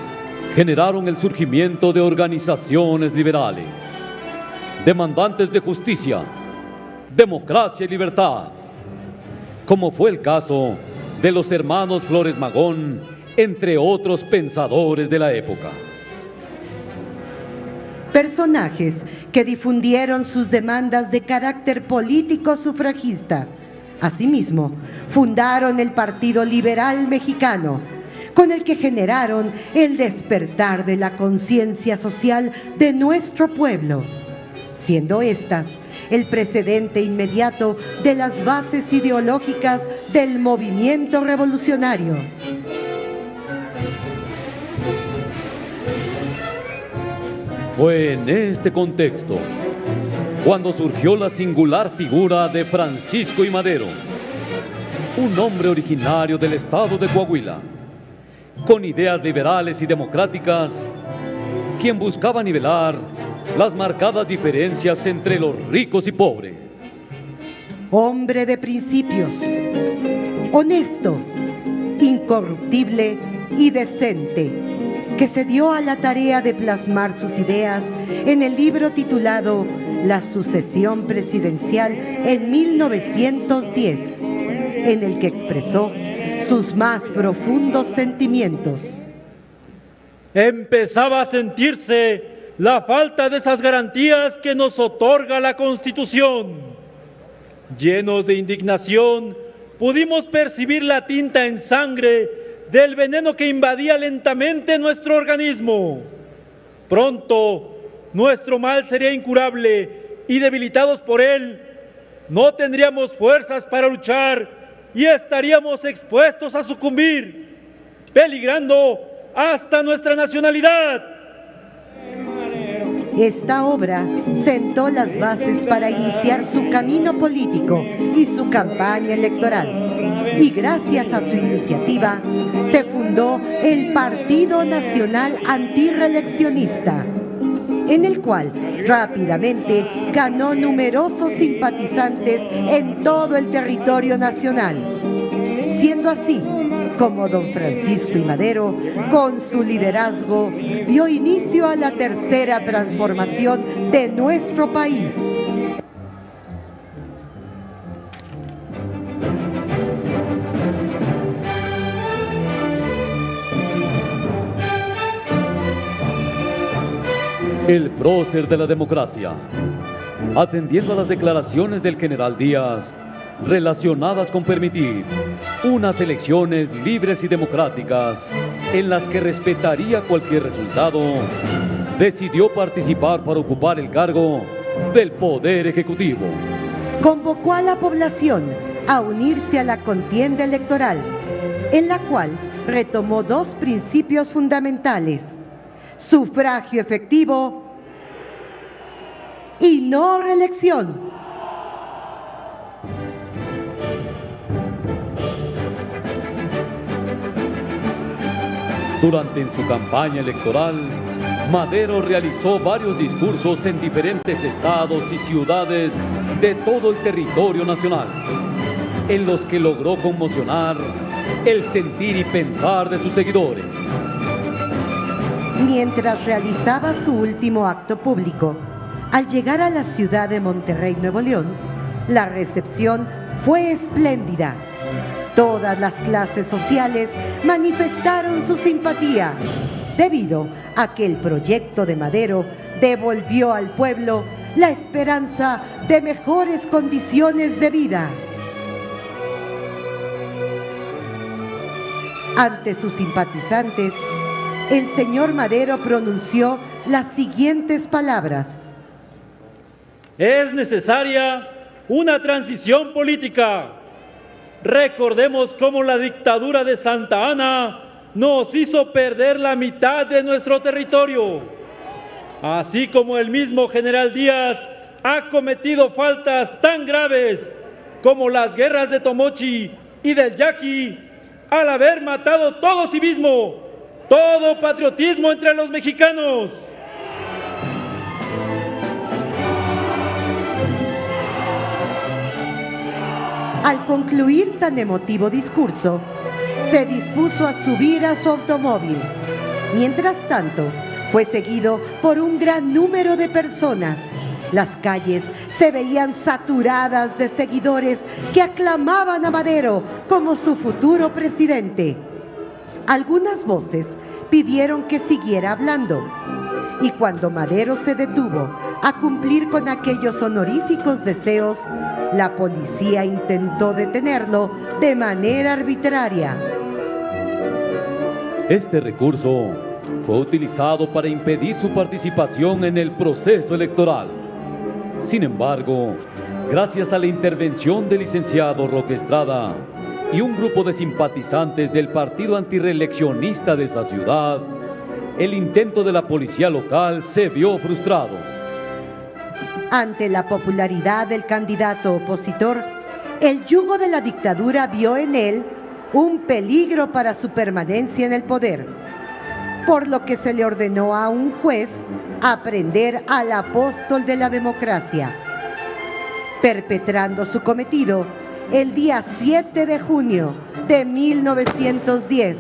generaron el surgimiento de organizaciones liberales, demandantes de justicia, democracia y libertad, como fue el caso de los hermanos Flores Magón, entre otros pensadores de la época. Personajes que difundieron sus demandas de carácter político sufragista. Asimismo, fundaron el Partido Liberal Mexicano, con el que generaron el despertar de la conciencia social de nuestro pueblo, siendo estas el precedente inmediato de las bases ideológicas del movimiento revolucionario. Fue en este contexto cuando surgió la singular figura de Francisco I. Madero, un hombre originario del estado de Coahuila, con ideas liberales y democráticas, quien buscaba nivelar las marcadas diferencias entre los ricos y pobres. Hombre de principios, honesto, incorruptible y decente, que se dio a la tarea de plasmar sus ideas en el libro titulado La sucesión presidencial en 1910, en el que expresó sus más profundos sentimientos. Empezaba a sentirse la falta de esas garantías que nos otorga la Constitución. Llenos de indignación, pudimos percibir la tinta en sangre del veneno que invadía lentamente nuestro organismo. Pronto, nuestro mal sería incurable y debilitados por él, no tendríamos fuerzas para luchar y estaríamos expuestos a sucumbir, peligrando hasta nuestra nacionalidad. Esta obra sentó las bases para iniciar su camino político y su campaña electoral. Y gracias a su iniciativa, se fundó el Partido Nacional Antirreeleccionista, en el cual rápidamente ganó numerosos simpatizantes en todo el territorio nacional, siendo así como don Francisco I. Madero, con su liderazgo, dio inicio a la tercera transformación de nuestro país. El prócer de la democracia, atendiendo a las declaraciones del general Díaz, relacionadas con permitir unas elecciones libres y democráticas en las que respetaría cualquier resultado, decidió participar para ocupar el cargo del Poder Ejecutivo. Convocó a la población a unirse a la contienda electoral, en la cual retomó dos principios fundamentales: sufragio efectivo y no reelección. Durante su campaña electoral, Madero realizó varios discursos en diferentes estados y ciudades de todo el territorio nacional, en los que logró conmocionar el sentir y pensar de sus seguidores. mientras realizaba su último acto público. Al llegar a la ciudad de Monterrey, Nuevo León, la recepción fue espléndida. Todas las clases sociales manifestaron su simpatía, debido a que el proyecto de Madero devolvió al pueblo la esperanza de mejores condiciones de vida. Ante sus simpatizantes, el señor Madero pronunció las siguientes palabras: es necesaria una transición política. Recordemos cómo la dictadura de Santa Anna nos hizo perder la mitad de nuestro territorio, así como el mismo general Díaz ha cometido faltas tan graves como las guerras de Tomochi y del Yaqui, al haber matado todo civismo, todo patriotismo entre los mexicanos. Al concluir tan emotivo discurso, se dispuso a subir a su automóvil. Mientras tanto, fue seguido por un gran número de personas. Las calles se veían saturadas de seguidores que aclamaban a Madero como su futuro presidente. Algunas voces pidieron que siguiera hablando, y cuando Madero se detuvo a cumplir con aquellos honoríficos deseos, la policía intentó detenerlo de manera arbitraria. Este recurso fue utilizado para impedir su participación en el proceso electoral. Sin embargo, gracias a la intervención del licenciado Roque Estrada y un grupo de simpatizantes del partido antirreeleccionista de esa ciudad, el intento de la policía local se vio frustrado. Ante la popularidad del candidato opositor, el yugo de la dictadura vio en él un peligro para su permanencia en el poder, por lo que se le ordenó a un juez aprender al apóstol de la democracia, perpetrando su cometido el día 7 de junio de 1910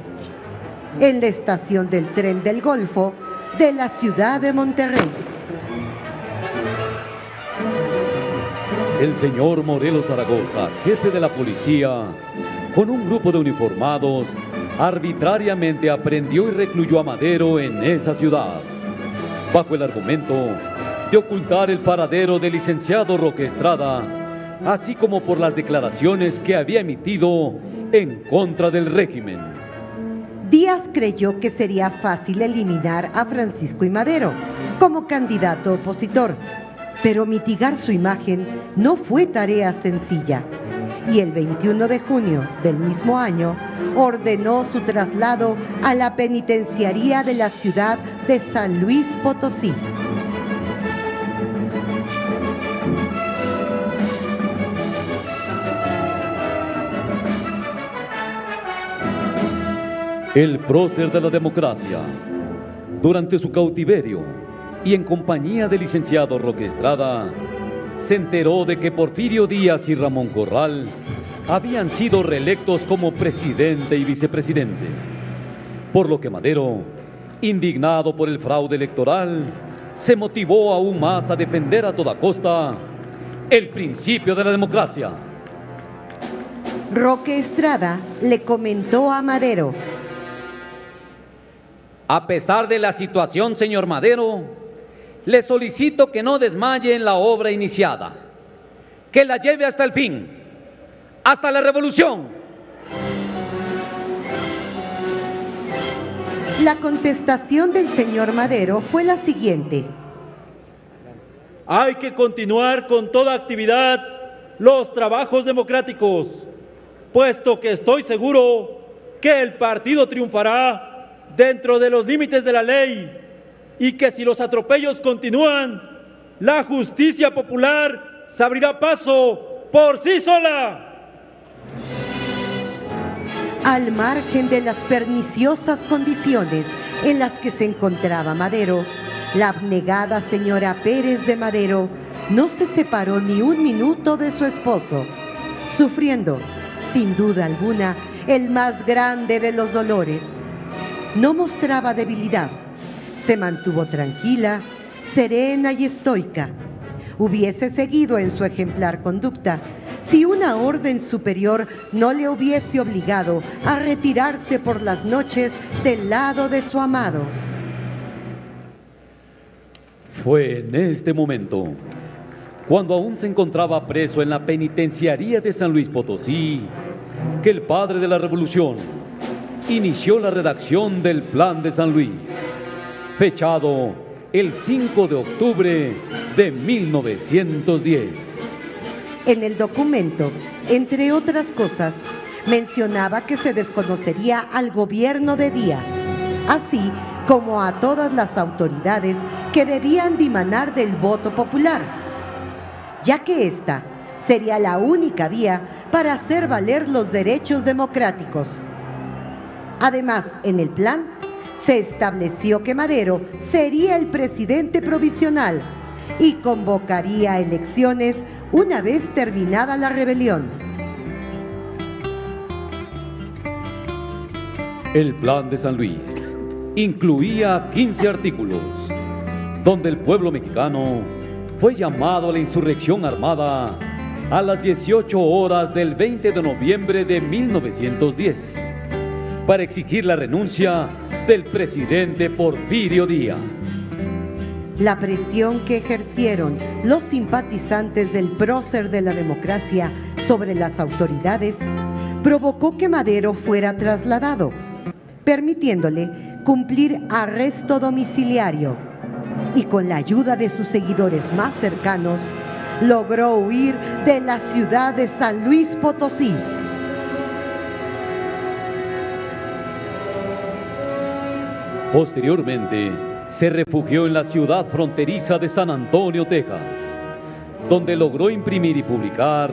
en la estación del tren del Golfo de la ciudad de Monterrey. El señor Morelos Zaragoza, jefe de la policía, con un grupo de uniformados, arbitrariamente aprehendió y recluyó a Madero en esa ciudad, bajo el argumento de ocultar el paradero del licenciado Roque Estrada, así como por las declaraciones que había emitido en contra del régimen. Díaz creyó que sería fácil eliminar a Francisco I. Madero como candidato opositor, pero mitigar su imagen no fue tarea sencilla, y el 21 de junio del mismo año ordenó su traslado a la penitenciaría de la ciudad de San Luis Potosí. El prócer de la democracia, durante su cautiverio y en compañía del licenciado Roque Estrada, se enteró de que Porfirio Díaz y Ramón Corral habían sido reelectos como presidente y vicepresidente, por lo que Madero, indignado por el fraude electoral, se motivó aún más a defender a toda costa el principio de la democracia. Roque Estrada le comentó a Madero: a pesar de la situación, señor Madero, le solicito que no desmaye en la obra iniciada, que la lleve hasta el fin, hasta la revolución. La contestación del señor Madero fue la siguiente: hay que continuar con toda actividad los trabajos democráticos, puesto que estoy seguro que el partido triunfará dentro de los límites de la ley, y que si los atropellos continúan, la justicia popular se abrirá paso por sí sola. Al margen de las perniciosas condiciones en las que se encontraba Madero, la abnegada señora Pérez de Madero no se separó ni un minuto de su esposo, sufriendo, sin duda alguna, el más grande de los dolores. No mostraba debilidad, Se mantuvo tranquila, serena y estoica. Hubiese seguido en su ejemplar conducta si una orden superior no le hubiese obligado a retirarse por las noches del lado de su amado. Fue en este momento, cuando aún se encontraba preso en la penitenciaría de San Luis Potosí, que el padre de la Revolución inició la redacción del Plan de San Luis, fechado el 5 de octubre de 1910. En el documento, entre otras cosas, mencionaba que se desconocería al gobierno de Díaz, así como a todas las autoridades que debían dimanar del voto popular, ya que esta sería la única vía para hacer valer los derechos democráticos. Además, en el plan se estableció que Madero sería el presidente provisional y convocaría elecciones una vez terminada la rebelión. El Plan de San Luis incluía 15 artículos, donde el pueblo mexicano fue llamado a la insurrección armada a las 18 horas del 20 de noviembre de 1910, para exigir la renuncia del presidente Porfirio Díaz. La presión que ejercieron los simpatizantes del prócer de la democracia sobre las autoridades provocó que Madero fuera trasladado, permitiéndole cumplir arresto domiciliario, y con la ayuda de sus seguidores más cercanos, logró huir de la ciudad de San Luis Potosí. Posteriormente, se refugió en la ciudad fronteriza de San Antonio, Texas, donde logró imprimir y publicar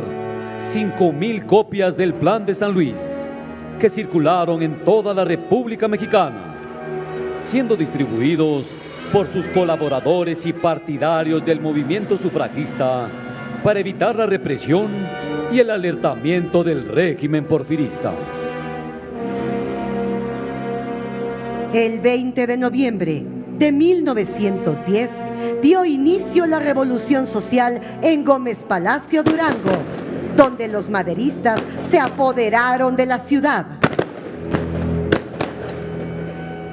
5,000 copias del Plan de San Luis, que circularon en toda la República Mexicana, siendo distribuidos por sus colaboradores y partidarios del movimiento sufragista para evitar la represión y el alertamiento del régimen porfirista. El 20 de noviembre de 1910 dio inicio la Revolución Social en Gómez Palacio, Durango, donde los maderistas se apoderaron de la ciudad.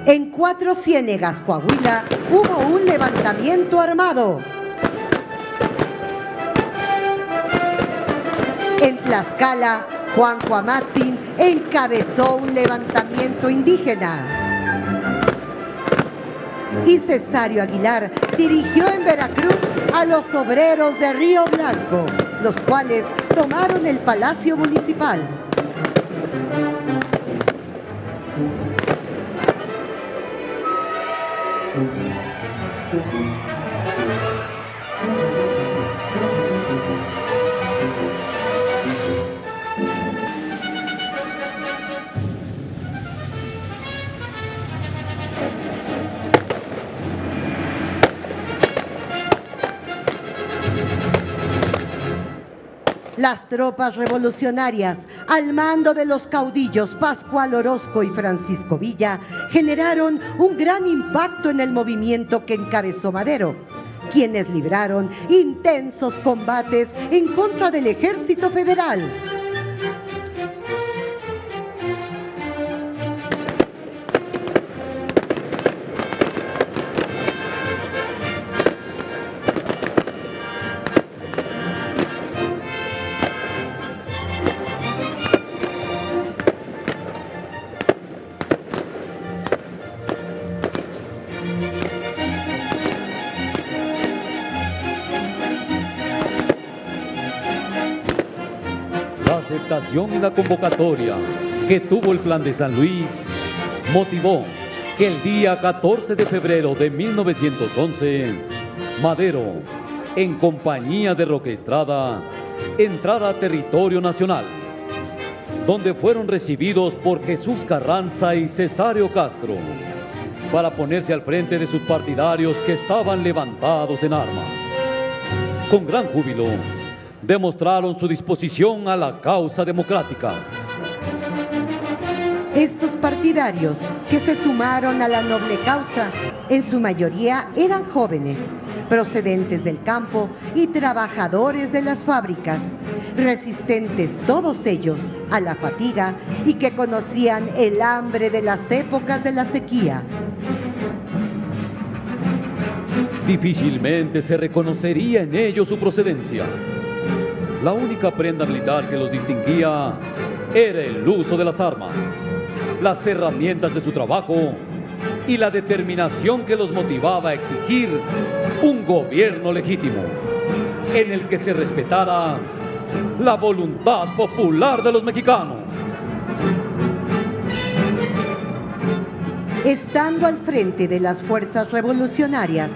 En Cuatro Ciénegas, Coahuila, hubo un levantamiento armado. En Tlaxcala, Juan Cuamatzin encabezó un levantamiento indígena. Y Cesario Aguilar dirigió en Veracruz a los obreros de Río Blanco, los cuales tomaron el Palacio Municipal. Las tropas revolucionarias, al mando de los caudillos Pascual Orozco y Francisco Villa, generaron un gran impacto en el movimiento que encabezó Madero, quienes libraron intensos combates en contra del Ejército Federal. La aceptación y la convocatoria que tuvo el Plan de San Luis motivó que el día 14 de febrero de 1911, Madero, en compañía de Roque Estrada, entrara a territorio nacional, donde fueron recibidos por Jesús Carranza y Cesario Castro, para ponerse al frente de sus partidarios que estaban levantados en armas. Con gran júbilo, demostraron su disposición a la causa democrática. Estos partidarios, que se sumaron a la noble causa, En su mayoría eran jóvenes, procedentes del campo y trabajadores de las fábricas, resistentes todos ellos a la fatiga y que conocían el hambre de las épocas de la sequía. Difícilmente se reconocería en ellos su procedencia. La única prenda militar que los distinguía era el uso de las armas, las herramientas de su trabajo y la determinación que los motivaba a exigir un gobierno legítimo, en el que se respetara la voluntad popular de los mexicanos. Estando al frente de las fuerzas revolucionarias,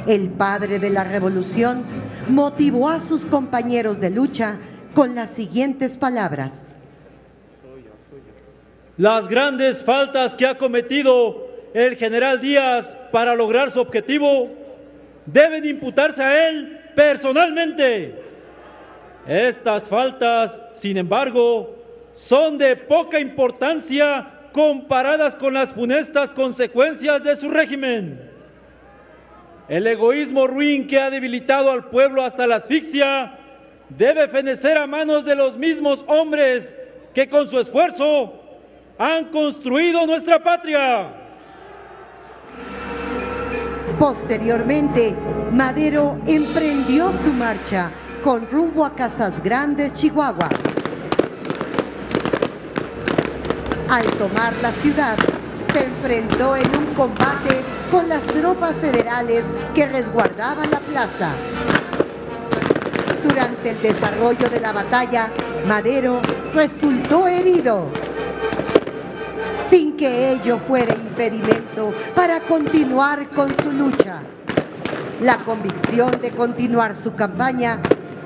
el padre de la revolución motivó a sus compañeros de lucha con las siguientes palabras: las grandes faltas que ha cometido el general Díaz para lograr su objetivo deben imputarse a él personalmente. Estas faltas, sin embargo, son de poca importancia comparadas con las funestas consecuencias de su régimen. El egoísmo ruin que ha debilitado al pueblo hasta la asfixia debe fenecer a manos de los mismos hombres que con su esfuerzo han construido nuestra patria. Posteriormente, Madero emprendió su marcha con rumbo a Casas Grandes, Chihuahua. Al tomar la ciudad, se enfrentó en un combate con las tropas federales que resguardaban la plaza. Durante el desarrollo de la batalla, Madero resultó herido, sin que ello fuera impedimento para continuar con su lucha. La convicción de continuar su campaña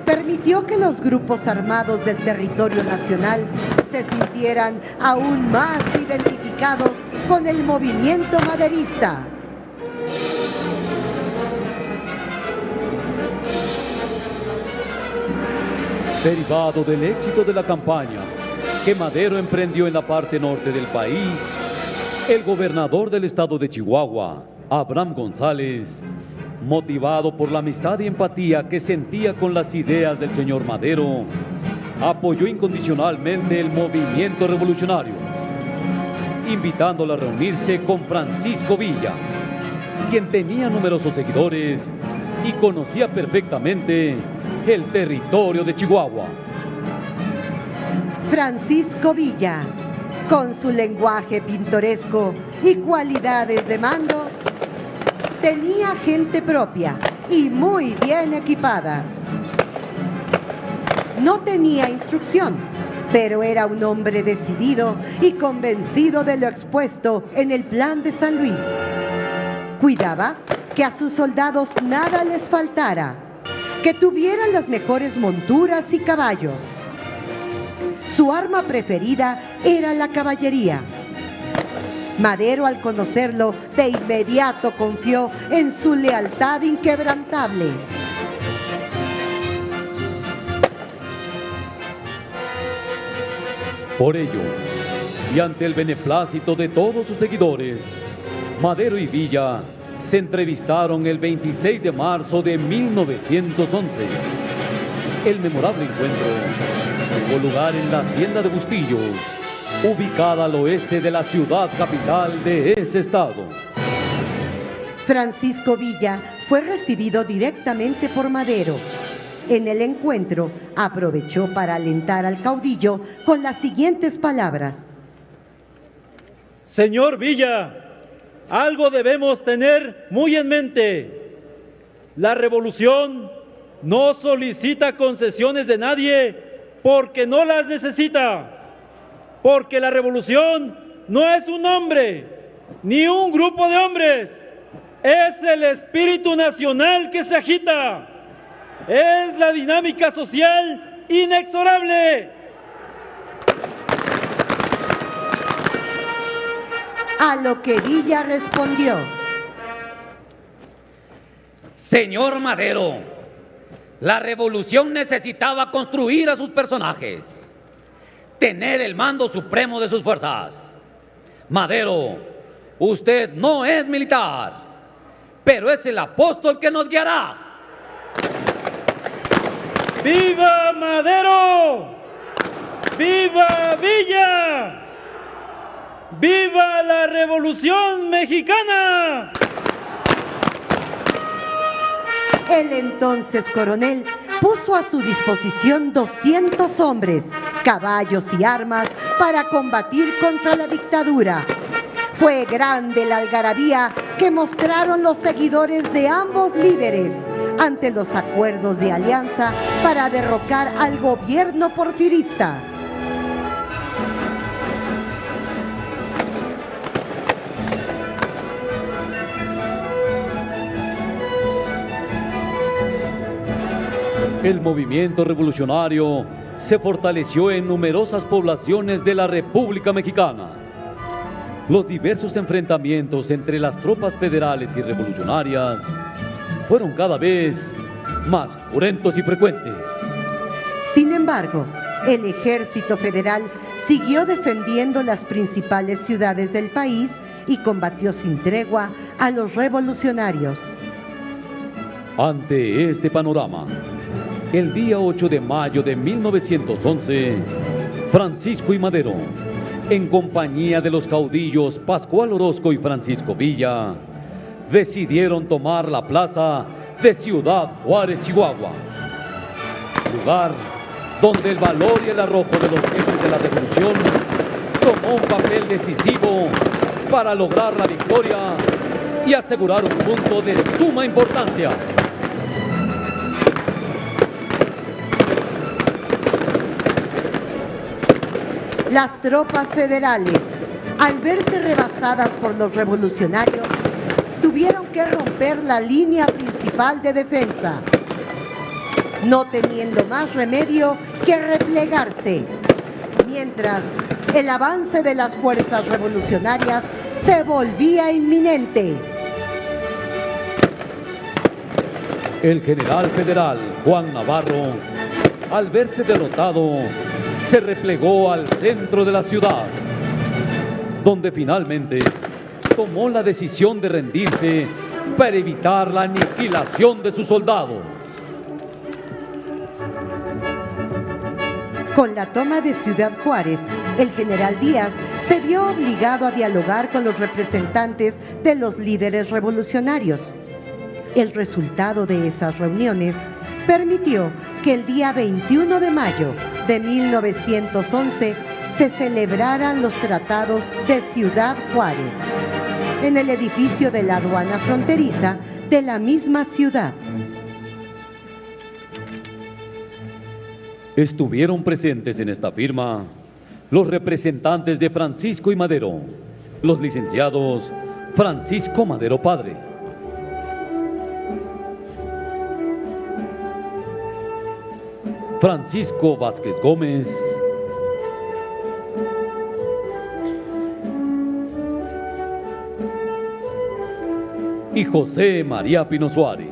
permitió que los grupos armados del territorio nacional se sintieran aún más identificados con el movimiento maderista. Derivado del éxito de la campaña que Madero emprendió en la parte norte del país, el gobernador del estado de Chihuahua, Abraham González, motivado por la amistad y empatía que sentía con las ideas del señor Madero, apoyó incondicionalmente el movimiento revolucionario, invitándolo a reunirse con Francisco Villa, quien tenía numerosos seguidores y conocía perfectamente el territorio de Chihuahua. Francisco Villa, con su lenguaje pintoresco y cualidades de mando, tenía gente propia y muy bien equipada. No tenía instrucción, pero era un hombre decidido y convencido de lo expuesto en el Plan de San Luis. Cuidaba que a sus soldados nada les faltara, que tuvieran las mejores monturas y caballos. Su arma preferida era la caballería. Madero, al conocerlo, de inmediato confió en su lealtad inquebrantable. Por ello, y ante el beneplácito de todos sus seguidores, Madero y Villa se entrevistaron el 26 de marzo de 1911. El memorable encuentro tuvo lugar en la hacienda de Bustillos, ubicada al oeste de la ciudad capital de ese estado. Francisco Villa fue recibido directamente por Madero. En el encuentro aprovechó para alentar al caudillo con las siguientes palabras: Señor Villa, algo debemos tener muy en mente. La revolución no solicita concesiones de nadie porque no las necesita. Porque la revolución no es un hombre, ni un grupo de hombres. Es el espíritu nacional que se agita. Es la dinámica social inexorable. A lo que Villa respondió: Señor Madero, la revolución necesitaba construir a sus personajes, tener el mando supremo de sus fuerzas. Madero, usted no es militar, pero es el apóstol que nos guiará. ¡Viva Madero! ¡Viva Villa! ¡Viva la Revolución Mexicana! El entonces coronel puso a su disposición 200 hombres, caballos y armas para combatir contra la dictadura. Fue grande la algarabía que mostraron los seguidores de ambos líderes ante los acuerdos de alianza para derrocar al gobierno porfirista. El movimiento revolucionario se fortaleció en numerosas poblaciones de la República Mexicana. Los diversos enfrentamientos entre las tropas federales y revolucionarias fueron cada vez más cruentos y frecuentes. Sin embargo, el ejército federal siguió defendiendo las principales ciudades del país y combatió sin tregua a los revolucionarios. Ante este panorama, el día 8 de mayo de 1911, Francisco I. Madero, en compañía de los caudillos Pascual Orozco y Francisco Villa, decidieron tomar la plaza de Ciudad Juárez, Chihuahua, lugar donde el valor y el arrojo de los jefes de la revolución tomó un papel decisivo para lograr la victoria y asegurar un punto de suma importancia. Las tropas federales, al verse rebasadas por los revolucionarios, tuvieron que romper la línea principal de defensa, no teniendo más remedio que replegarse, mientras el avance de las fuerzas revolucionarias se volvía inminente. El general federal Juan Navarro, al verse derrotado, se replegó al centro de la ciudad, donde finalmente tomó la decisión de rendirse para evitar la aniquilación de sus soldados. Con la toma de Ciudad Juárez, el general Díaz se vio obligado a dialogar con los representantes de los líderes revolucionarios. El resultado de esas reuniones permitió que el día 21 de mayo de 1911 se celebraran los tratados de Ciudad Juárez, en el edificio de la aduana fronteriza de la misma ciudad. Estuvieron presentes en esta firma los representantes de Francisco I. Madero, los licenciados Francisco Madero Padre, Francisco Vázquez Gómez, y José María Pino Suárez.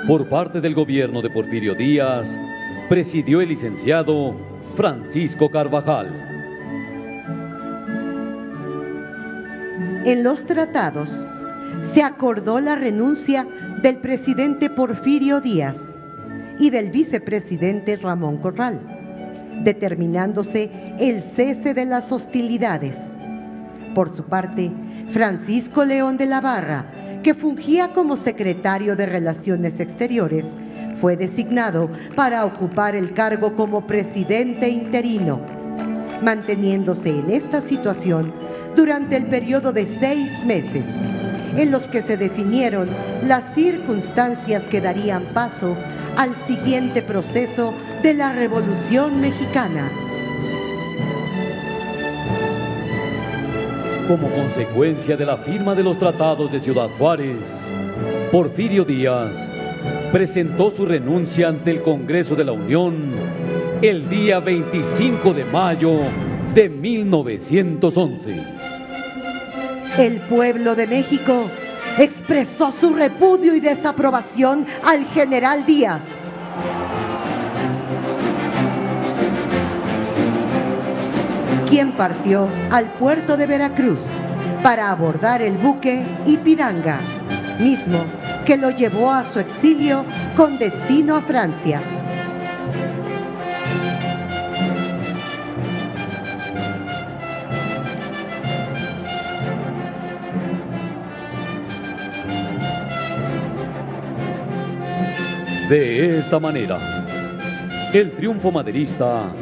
Por parte del gobierno de Porfirio Díaz, presidió el licenciado Francisco Carvajal. En los tratados se acordó la renuncia del presidente Porfirio Díaz y del vicepresidente Ramón Corral, determinándose el cese de las hostilidades. Por su parte, Francisco León de la Barra, que fungía como secretario de Relaciones Exteriores, fue designado para ocupar el cargo como presidente interino, manteniéndose en esta situación durante el periodo de 6 meses, en los que se definieron las circunstancias que darían paso al siguiente proceso de la Revolución Mexicana. Como consecuencia de la firma de los tratados de Ciudad Juárez, Porfirio Díaz presentó su renuncia ante el Congreso de la Unión el día 25 de mayo de 1911. El pueblo de México expresó su repudio y desaprobación al general Díaz. quien partió al puerto de Veracruz para abordar el buque Ipiranga, mismo que lo llevó a su exilio con destino a Francia. De esta manera, el triunfo maderista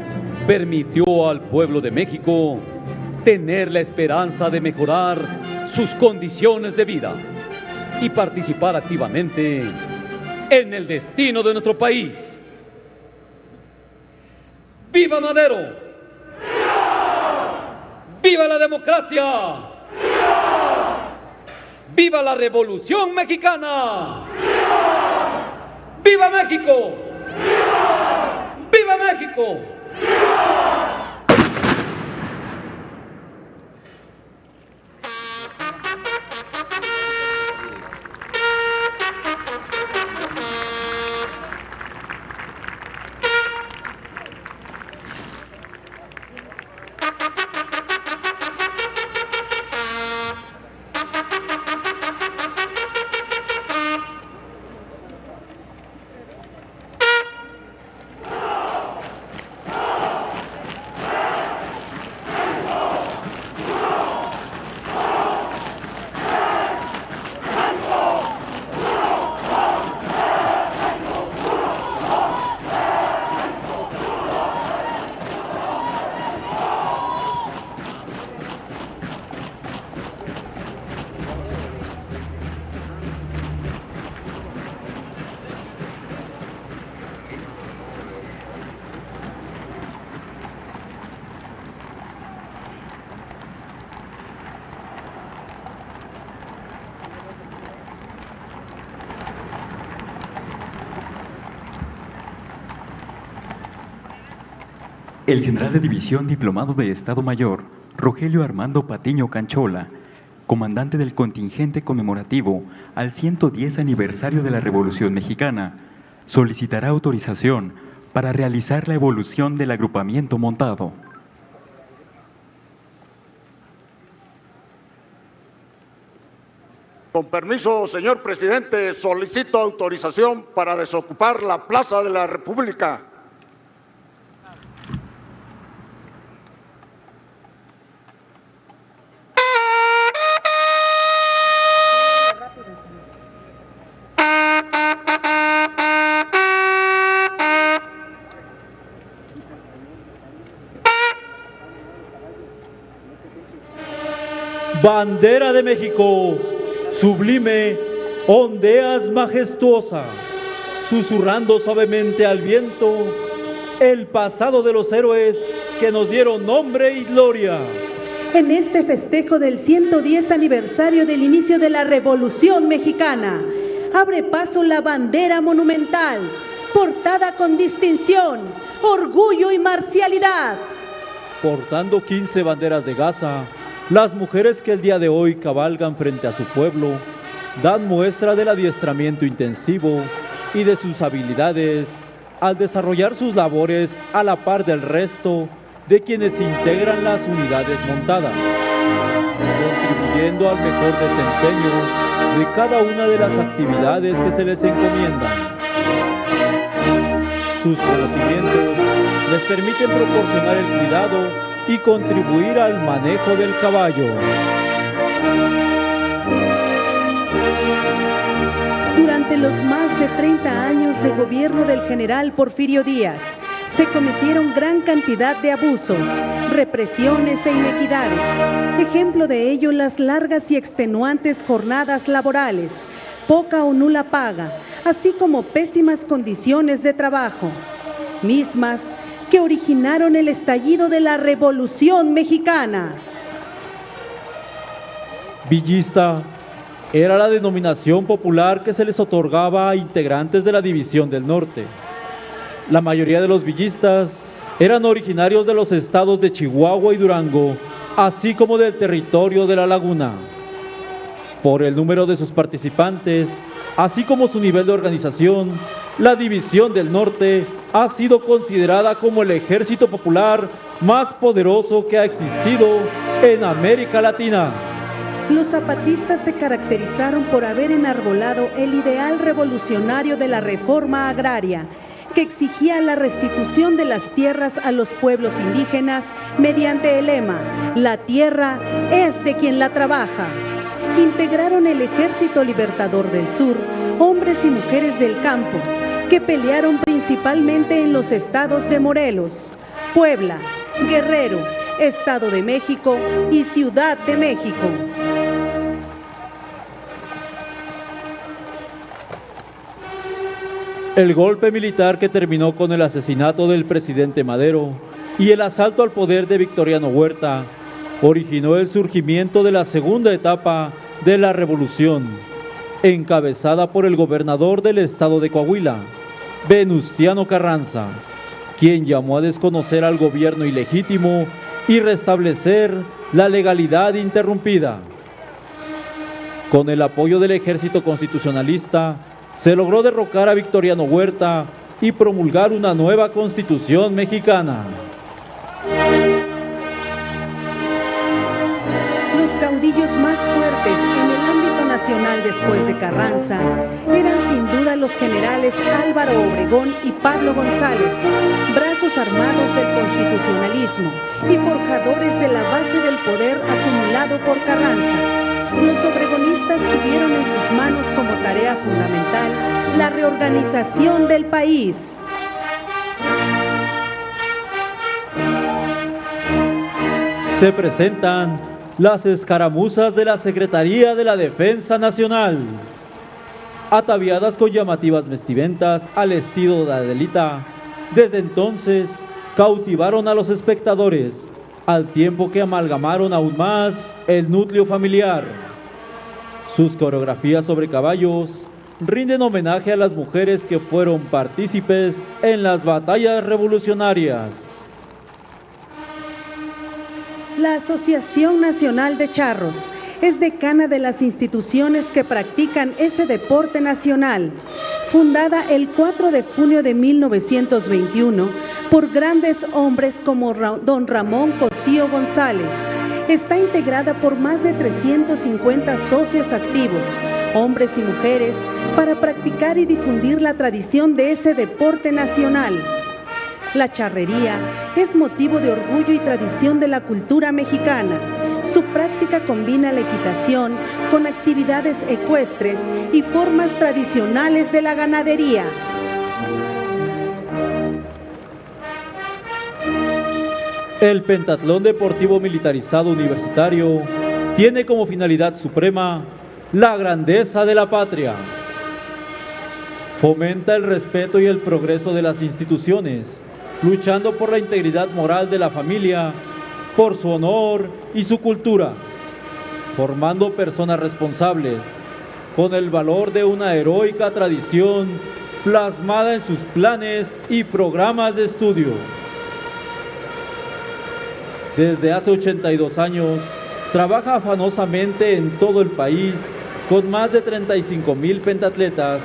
permitió al pueblo de México tener la esperanza de mejorar sus condiciones de vida y participar activamente en el destino de nuestro país. ¡Viva Madero! ¡Viva! ¡Viva la democracia! ¡Viva! ¡Viva la Revolución Mexicana! ¡Viva! ¡Viva México! ¡Viva! ¡Viva México! ¡Viva! El general de división diplomado de Estado Mayor, Rogelio Armando Patiño Canchola, comandante del contingente conmemorativo al 110 aniversario de la Revolución Mexicana, solicitará autorización para realizar la evolución del agrupamiento montado. Con permiso, señor presidente, solicito autorización para desocupar la Plaza de la República. Bandera de México, sublime, ondeas majestuosa, susurrando suavemente al viento el pasado de los héroes que nos dieron nombre y gloria. En este festejo del 110 aniversario del inicio de la Revolución Mexicana, abre paso la bandera monumental, portada con distinción, orgullo y marcialidad. Portando 15 banderas de gasa, las mujeres que el día de hoy cabalgan frente a su pueblo dan muestra del adiestramiento intensivo y de sus habilidades al desarrollar sus labores a la par del resto de quienes integran las unidades montadas, contribuyendo al mejor desempeño de cada una de las actividades que se les encomiendan. Sus conocimientos les permiten proporcionar el cuidado y contribuir al manejo del caballo. Durante los más de 30 años de gobierno del general Porfirio Díaz, se cometieron gran cantidad de abusos, represiones e inequidades. Ejemplo de ello, las largas y extenuantes jornadas laborales, poca o nula paga, así como pésimas condiciones de trabajo, mismas que originaron el estallido de la Revolución Mexicana. Villista era la denominación popular que se les otorgaba a integrantes de la División del Norte. La mayoría de los villistas eran originarios de los estados de Chihuahua y Durango, así como del territorio de La Laguna. Por el número de sus participantes, así como su nivel de organización, la División del Norte ha sido considerada como el ejército popular más poderoso que ha existido en América Latina. Los zapatistas se caracterizaron por haber enarbolado el ideal revolucionario de la reforma agraria, que exigía la restitución de las tierras a los pueblos indígenas mediante el lema: la tierra es de quien la trabaja. Integraron el Ejército Libertador del Sur, hombres y mujeres del campo, que pelearon principalmente en los estados de Morelos, Puebla, Guerrero, Estado de México y Ciudad de México. El golpe militar que terminó con el asesinato del presidente Madero y el asalto al poder de Victoriano Huerta originó el surgimiento de la segunda etapa de la revolución, encabezada por el gobernador del estado de Coahuila, Venustiano Carranza, quien llamó a desconocer al gobierno ilegítimo y restablecer la legalidad interrumpida. Con el apoyo del ejército constitucionalista, se logró derrocar a Victoriano Huerta y promulgar una nueva Constitución mexicana. Los caudillos más fuertes en el ámbito nacional después de Carranza eran sin duda los generales Álvaro Obregón y Pablo González, brazos armados del constitucionalismo y forjadores de la base del poder acumulado por Carranza. Los obregonistas tuvieron en sus manos como tarea fundamental la reorganización del país. Se presentan las escaramuzas de la Secretaría de la Defensa Nacional. Ataviadas con llamativas vestimentas al estilo de Adelita, desde entonces cautivaron a los espectadores, al tiempo que amalgamaron aún más el núcleo familiar. Sus coreografías sobre caballos rinden homenaje a las mujeres que fueron partícipes en las batallas revolucionarias. La Asociación Nacional de Charros es decana de las instituciones que practican ese deporte nacional, fundada el 4 de junio de 1921 por grandes hombres como don Ramón Cosío González. Está integrada por más de 350 socios activos, hombres y mujeres, para practicar y difundir la tradición de ese deporte nacional. La charrería es motivo de orgullo y tradición de la cultura mexicana. Su práctica combina la equitación con actividades ecuestres y formas tradicionales de la ganadería. El pentatlón deportivo militarizado universitario tiene como finalidad suprema la grandeza de la patria. Fomenta el respeto y el progreso de las instituciones, luchando por la integridad moral de la familia, por su honor y su cultura, formando personas responsables, con el valor de una heroica tradición plasmada en sus planes y programas de estudio. Desde hace 82 años, trabaja afanosamente en todo el país con más de 35,000 pentatletas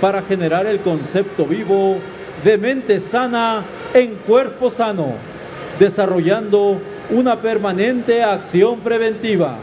para generar el concepto vivo de mente sana en cuerpo sano, desarrollando una permanente acción preventiva.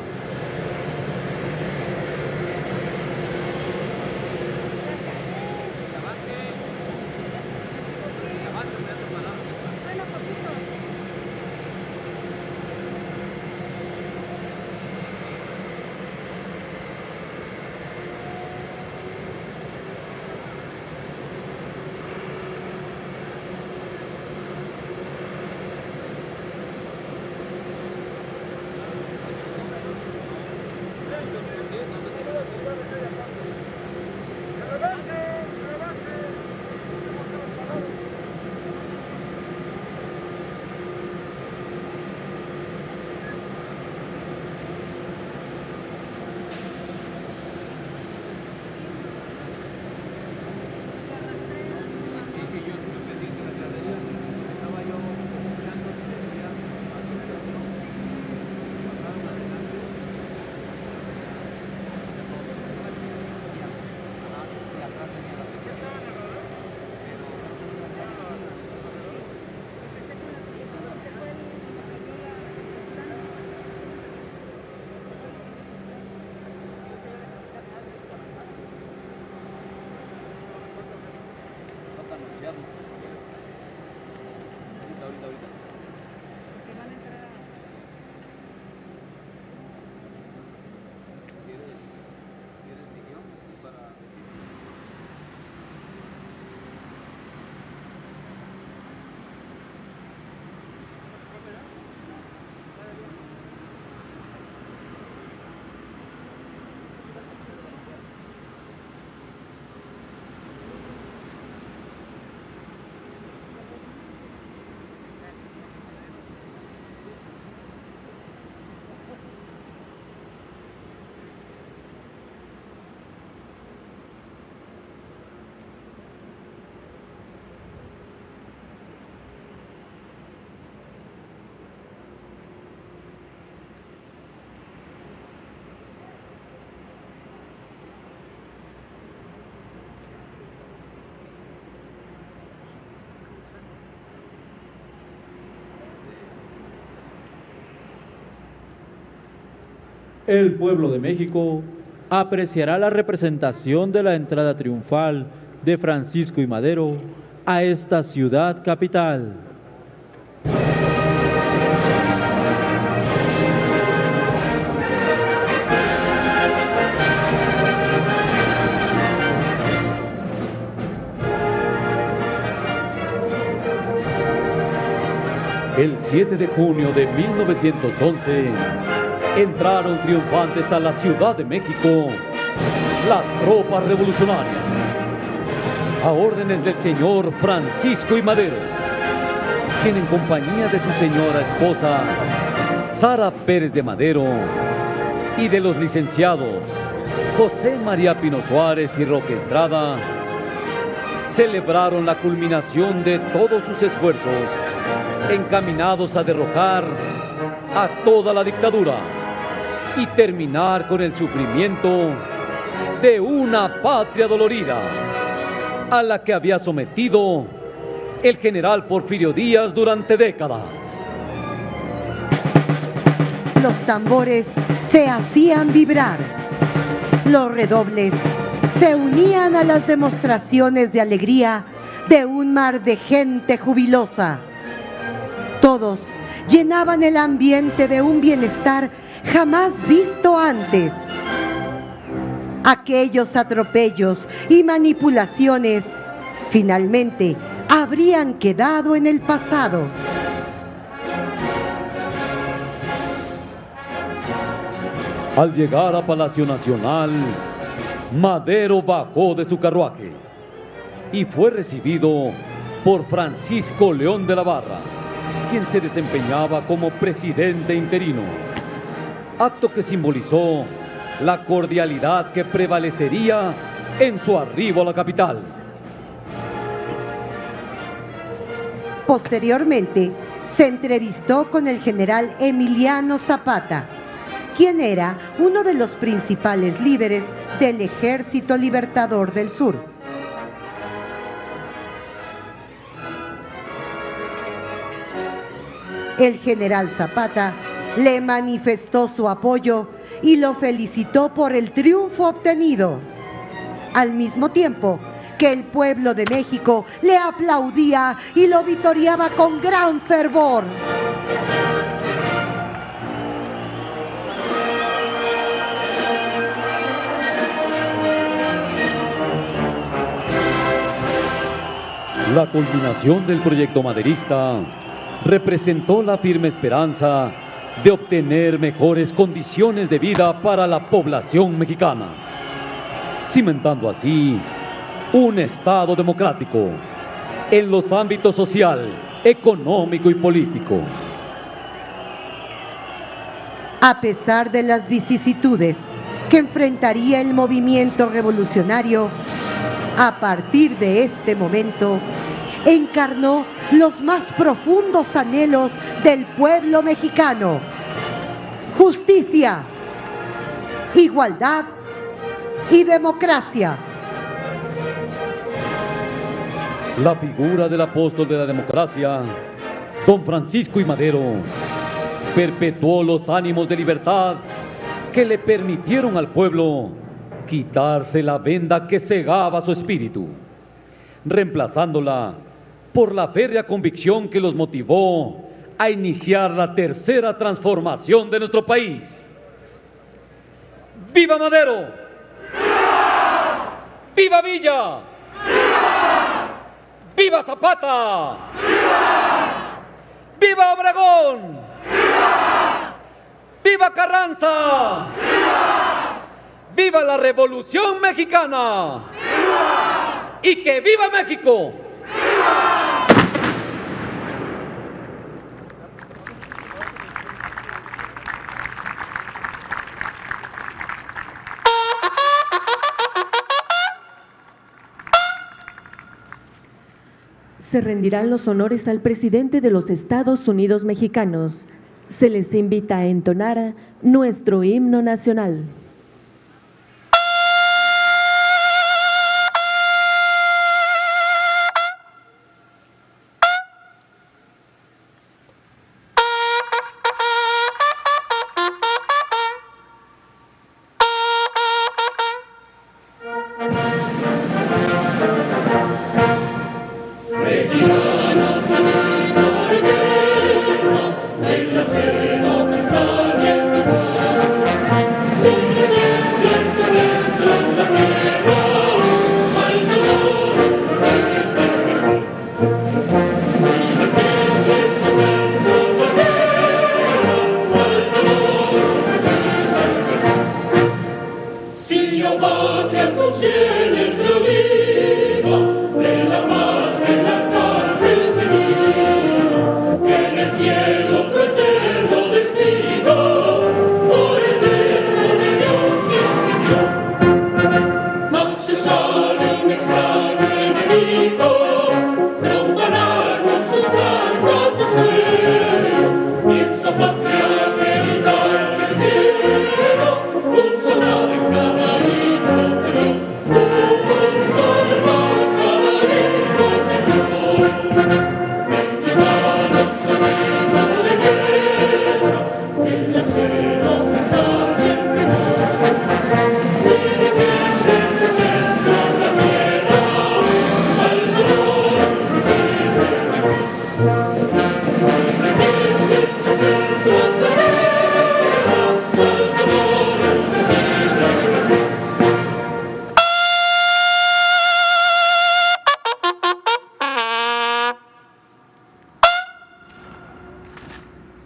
El pueblo de México apreciará la representación de la entrada triunfal de Francisco I. Madero a esta ciudad capital. El 7 de junio de 1911 entraron triunfantes a la Ciudad de México las tropas revolucionarias, a órdenes del señor Francisco I. Madero, quien en compañía de su señora esposa, Sara Pérez de Madero, y de los licenciados José María Pino Suárez y Roque Estrada, celebraron la culminación de todos sus esfuerzos encaminados a derrocar a toda la dictadura y terminar con el sufrimiento de una patria dolorida a la que había sometido el general Porfirio Díaz durante décadas. Los tambores se hacían vibrar, los redobles se unían a las demostraciones de alegría de un mar de gente jubilosa. Todos llenaban el ambiente de un bienestar jamás visto antes. Aquellos atropellos y manipulaciones finalmente habrían quedado en el pasado. Al llegar a Palacio Nacional, Madero bajó de su carruaje y fue recibido por Francisco León de la Barra, quien se desempeñaba como presidente interino, acto que simbolizó la cordialidad que prevalecería en su arribo a la capital. Posteriormente, se entrevistó con el general Emiliano Zapata, quien era uno de los principales líderes del Ejército Libertador del Sur. El general Zapata le manifestó su apoyo y lo felicitó por el triunfo obtenido, al mismo tiempo que el pueblo de México le aplaudía y lo vitoreaba con gran fervor. La culminación del proyecto maderista representó la firme esperanza de obtener mejores condiciones de vida para la población mexicana, cimentando así un Estado democrático en los ámbitos social, económico y político. A pesar de las vicisitudes que enfrentaría el movimiento revolucionario, a partir de este momento, encarnó los más profundos anhelos del pueblo mexicano: justicia, igualdad y democracia. La figura del apóstol de la democracia, don Francisco I. Madero, perpetuó los ánimos de libertad que le permitieron al pueblo quitarse la venda que cegaba su espíritu, reemplazándola por la férrea convicción que los motivó a iniciar la tercera transformación de nuestro país. ¡Viva Madero! ¡Viva! ¡Viva Villa! ¡Viva! ¡Viva Zapata! ¡Viva! ¡Viva Obregón! ¡Viva! ¡Viva Carranza! ¡Viva! ¡Viva la Revolución Mexicana! ¡Viva! ¡Y que viva México! ¡Viva! Se rendirán los honores al presidente de los Estados Unidos mexicanos. Se les invita a entonar nuestro himno nacional.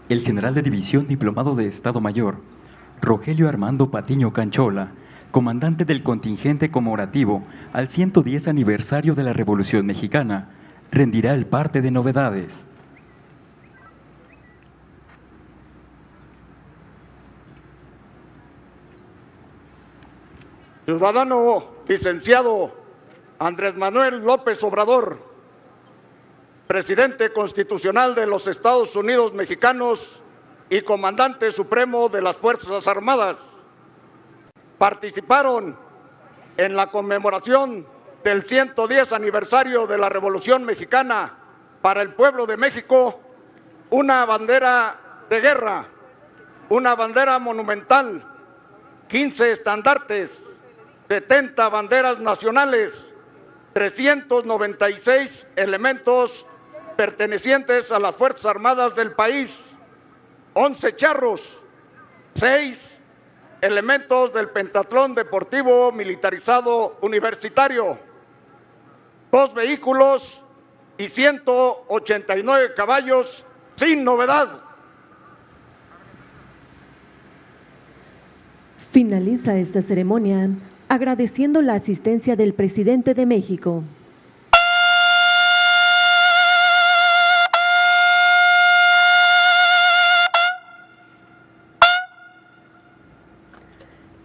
el general de división diplomado de Estado Mayor, Rogelio Armando Patiño Canchola, comandante del contingente conmemorativo al 110 aniversario de la Revolución Mexicana, rendirá el parte de novedades. Ciudadano licenciado Andrés Manuel López Obrador, presidente constitucional de los Estados Unidos Mexicanos y comandante supremo de las Fuerzas Armadas, participaron en la conmemoración del 110 aniversario de la Revolución Mexicana para el pueblo de México, una bandera de guerra, una bandera monumental, 15 estandartes, 70 banderas nacionales, 396 elementos pertenecientes a las Fuerzas Armadas del país, 11 charros, 6 elementos del pentatlón deportivo militarizado universitario, 2 vehículos y 189 caballos sin novedad. Finaliza esta ceremonia agradeciendo la asistencia del presidente de México.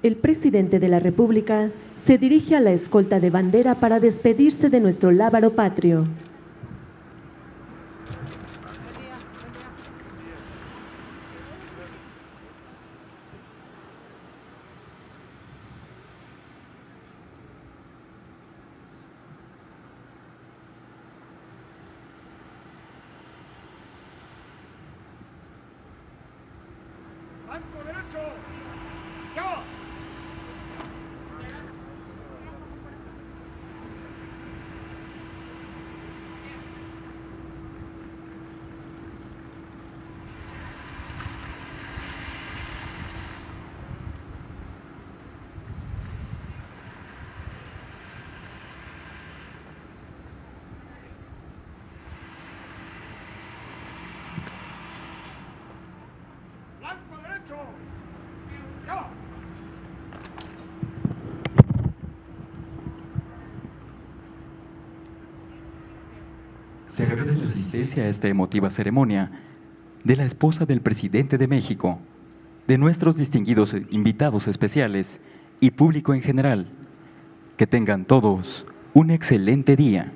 El presidente de la República se dirige a la escolta de bandera para despedirse de nuestro lábaro patrio. ¡Banco derecho! ¡Ya! ¡Blanco derecho! ¡Ya! Se agradece la asistencia a esta emotiva ceremonia de la esposa del presidente de México, de nuestros distinguidos invitados especiales y público en general. Que tengan todos un excelente día.